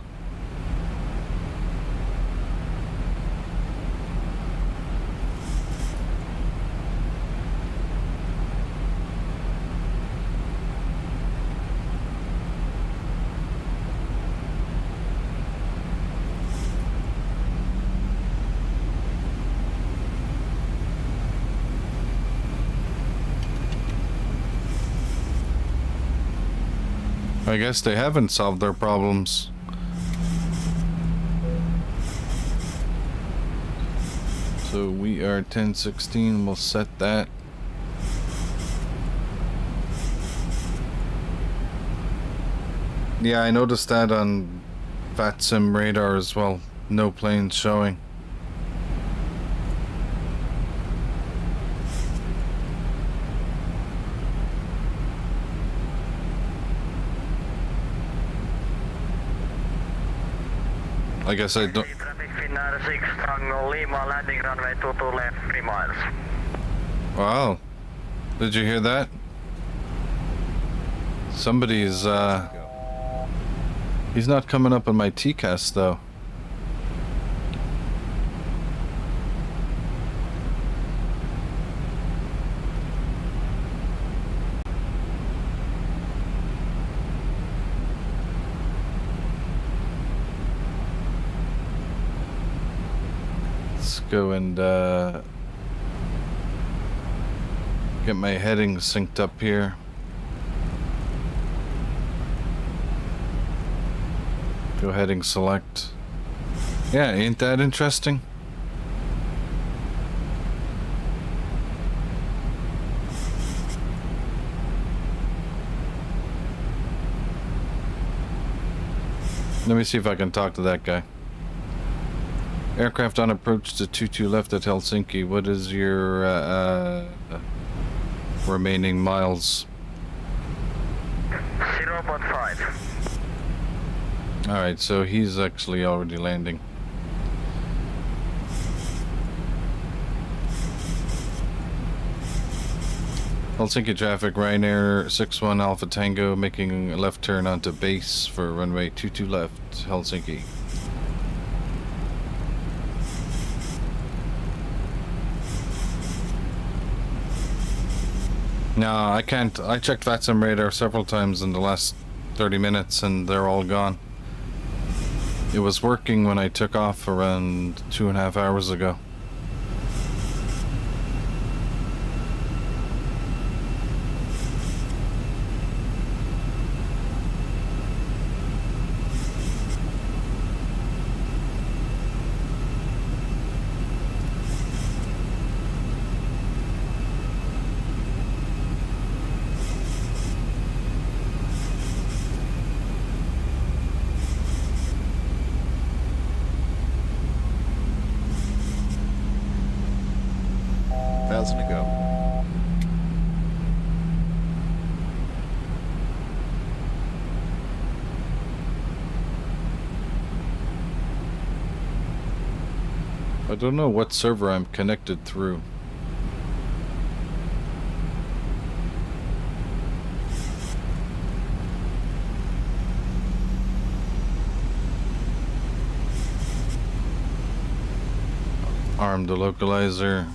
I guess they haven't solved their problems. So we are 1016, we'll set that. Yeah, I noticed that on VATSIM radar as well. No planes showing. I guess I don't. Traffic Finnair 6 Tango Lima, landing runway 22 left 3 miles. Wow. Did you hear that? Somebody's, he's not coming up on my TCAS though. Let's go and, get my headings synced up here. Go heading select. Yeah, ain't that interesting? Let me see if I can talk to that guy. Aircraft on approach to 22 left at Helsinki. What is your remaining miles? 0.5. Alright, so he's actually already landing. Helsinki traffic, Ryanair 61 Alpha Tango making a left turn onto base for runway 22 left, Helsinki. No, I can't. I checked VATSIM radar several times in the last 30 minutes and they're all gone. It was working when I took off around 2.5 hours ago. To go. I don't know what server I'm connected through. Arm the localizer.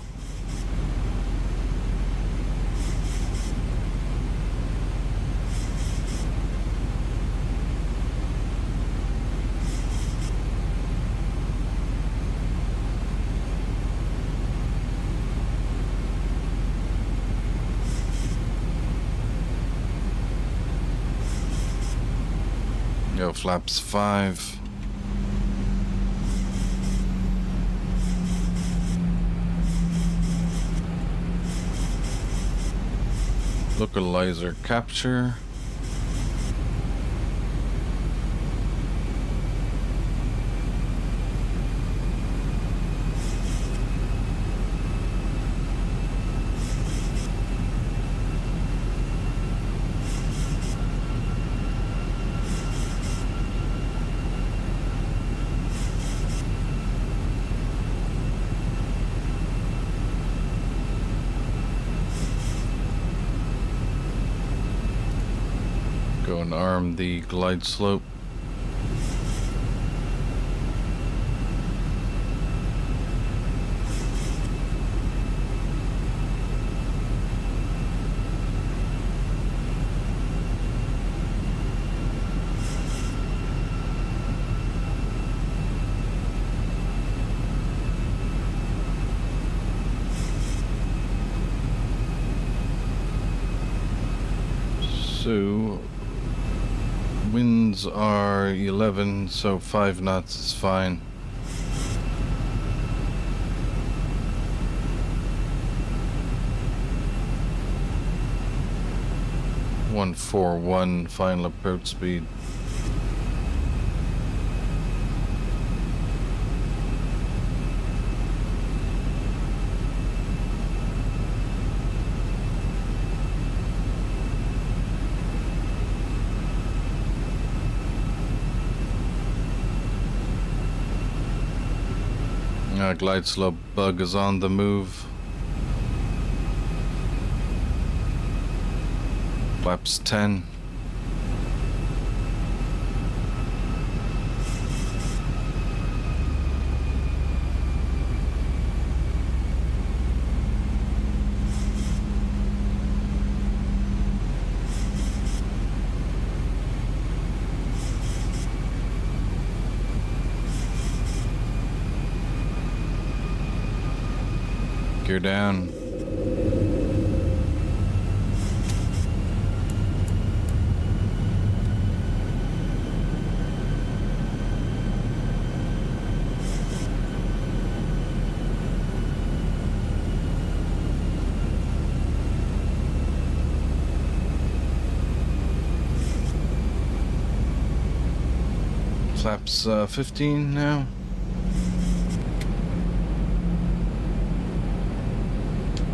Yo, flaps 5. Localizer capture. go and arm the glide slope. So, winds are 11, so 5 knots is fine. One 4-1 final approach speed. Glide slope bug is on the move. Flaps 10. Gear down. Flaps 15 now.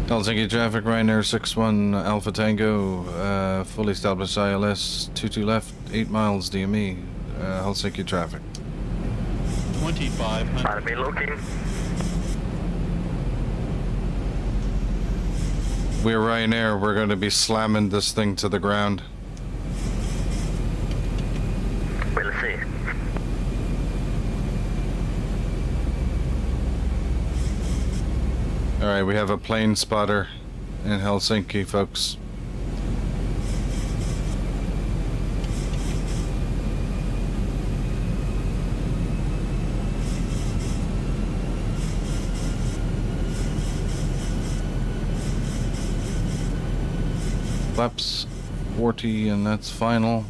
Helsinki traffic, Ryanair 61 Alpha Tango, fully established ILS, 22 left, 8 miles DME, Helsinki traffic. 2500. I'll be looking. We're Ryanair, we're going to be slamming this thing to the ground. We'll see. Alright, we have a plane spotter in Helsinki, folks. Flaps 40, and that's final.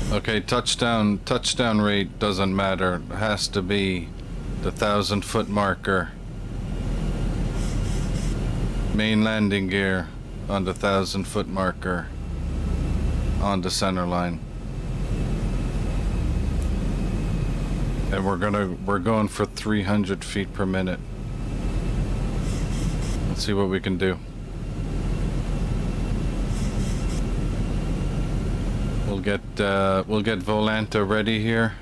Okay, touchdown rate doesn't matter. It has to be the 1,000-foot marker. Main landing gear on the 1,000-foot marker on the center line. And we're going for 300 feet per minute. Let's see what we can do. We'll get Volanta ready here,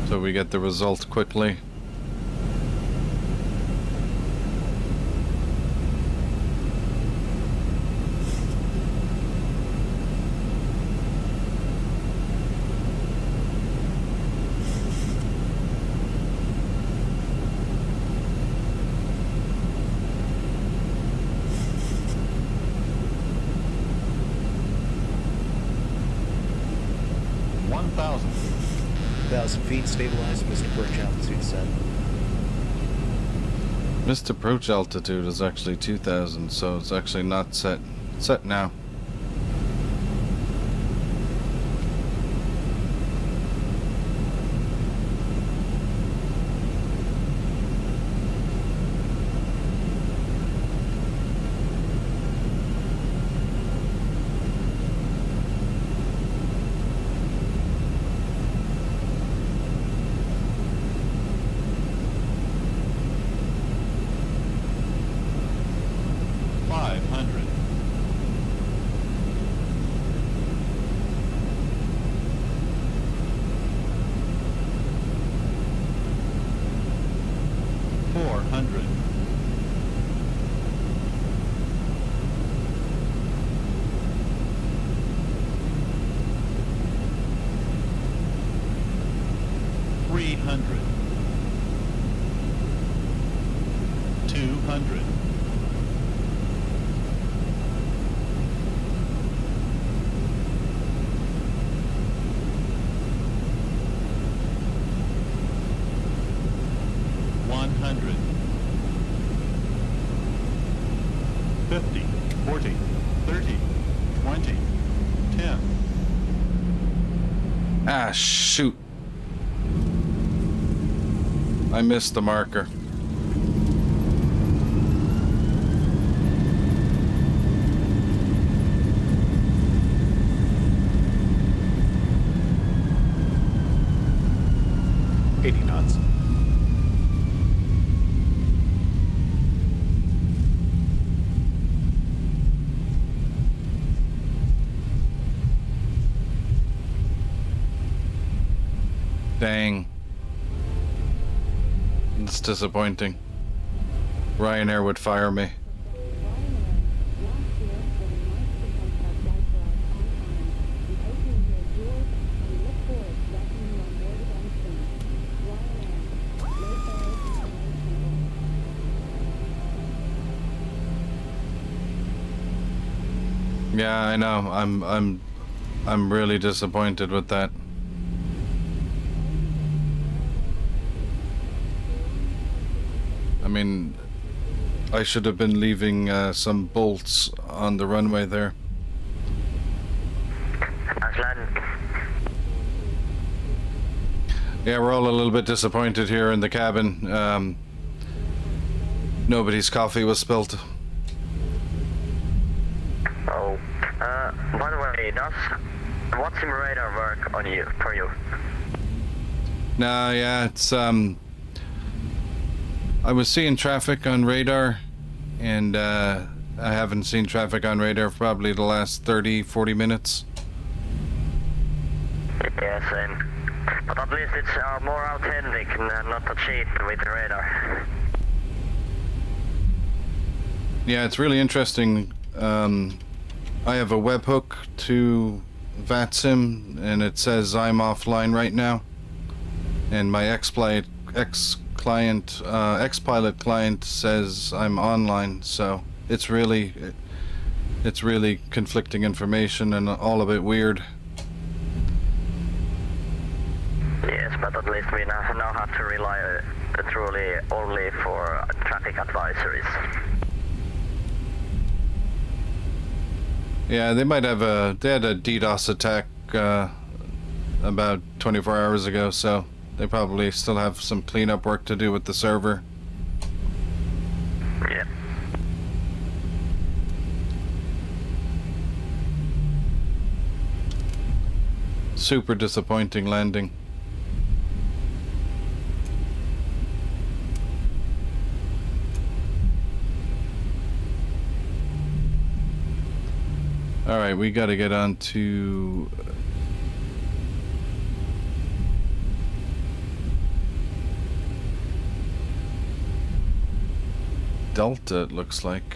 so we get the result quickly. Feet stabilized, Missed approach altitude set. Missed approach altitude is actually 2,000, so it's actually not set. Set now. 300. 200. 100. 50, 40, 30, 20, 10. Ah, shoot. I missed the marker. knots. Dang. It's disappointing. Ryanair would fire me. Yeah, I know. I'm really disappointed with that. I mean, I should have been leaving some bolts on the runway there. Yeah, we're all a little bit disappointed here in the cabin. Nobody's coffee was spilt. Oh, by the way, does VATSIM radar work on you, for you? Nah, yeah, it's I was seeing traffic on radar, and I haven't seen traffic on radar for probably the last 30-40 minutes. Yeah, same. But at least it's more authentic and not a cheat with the radar. Yeah, it's really interesting. I have a webhook to VATSIM, and it says I'm offline right now, and my X-Pilot client says I'm online. So it's really conflicting information and all a bit weird. Yes, but at least we now have to rely truly only for traffic advisories. Yeah, they might have they had a DDoS attack about 24 hours ago, so they probably still have some cleanup work to do with the server. Yeah. Super disappointing landing. All right, we got to get on to Delta, it looks like.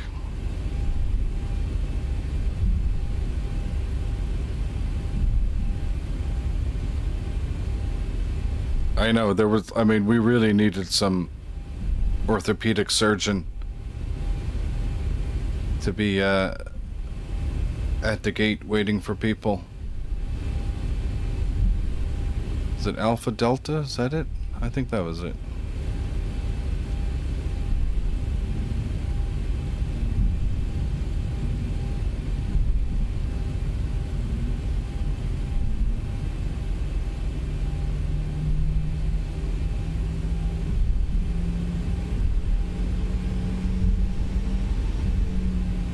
I know, there was, I mean, we really needed some orthopedic surgeon to be at the gate waiting for people. Is it Alpha Delta? Is that it? I think that was it.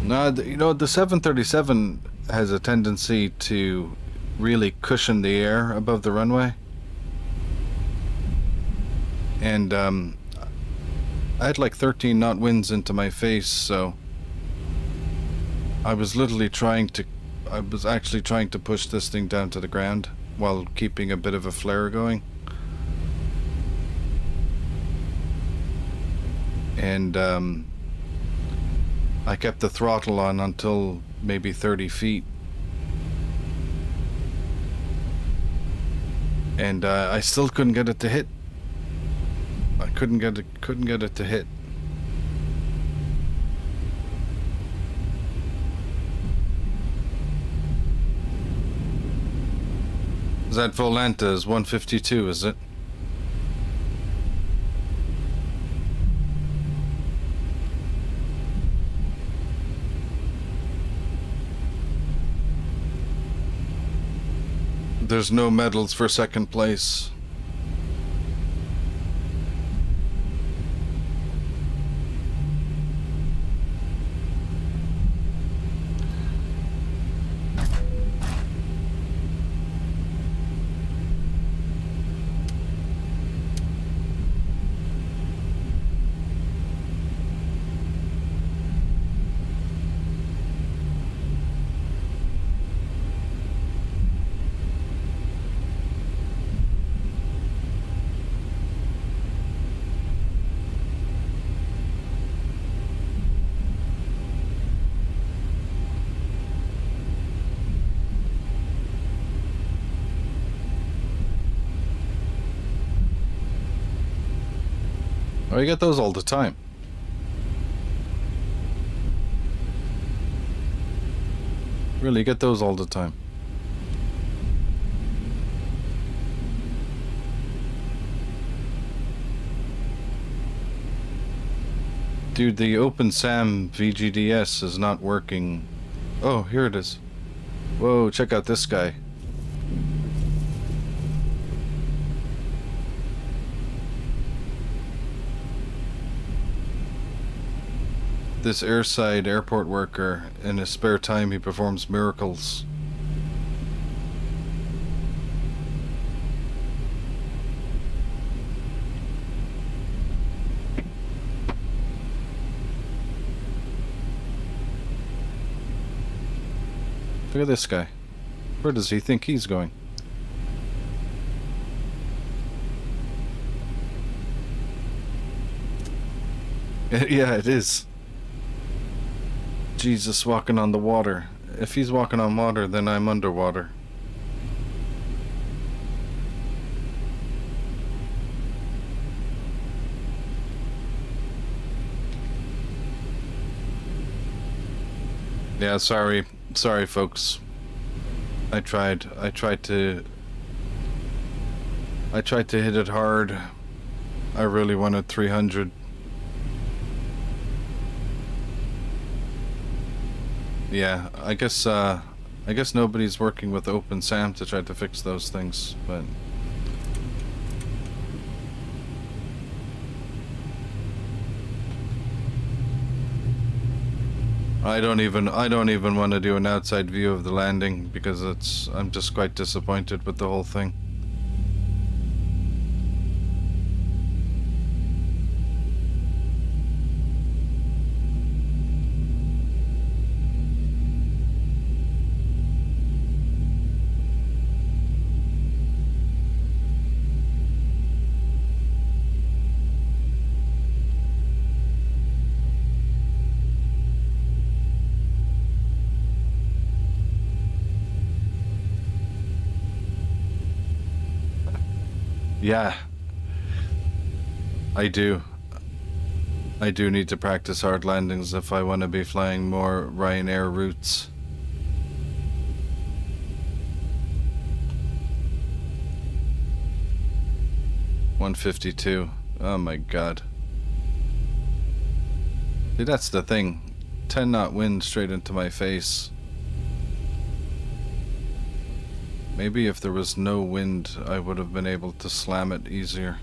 No, you know, the 737 has a tendency to really cushion the air above the runway. And I had like 13 knot winds into my face, so I was literally actually trying to push this thing down to the ground while keeping a bit of a flare going. And I kept the throttle on until maybe 30 feet. And I still couldn't get it to hit I couldn't get it to hit. Is that Volanta is 152, is it? There's no medals for second place. Oh, you get those all the time. Really, you get those all the time. Dude, the OpenSAM VGDS is not working. Oh, here it is. Whoa, check out this guy. This airside airport worker, in his spare time, he performs miracles. Look at this guy. Where does he think he's going? Yeah, it is. Jesus walking on the water. If he's walking on water, then I'm underwater. Yeah, sorry folks. I tried to hit it hard. I really wanted 300. Yeah, I guess nobody's working with OpenSAM to try to fix those things, but I don't even want to do an outside view of the landing because I'm just quite disappointed with the whole thing. Yeah, I do need to practice hard landings if I want to be flying more Ryanair routes. $152. Oh my god. See, that's the thing. 10 knot wind straight into my face. Maybe if there was no wind, I would have been able to slam it easier.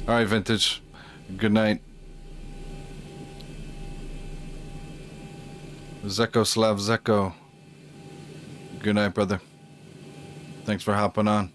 Alright, Vintage. Good night. Zeko Slav Zeko. Good night, brother. Thanks for hopping on.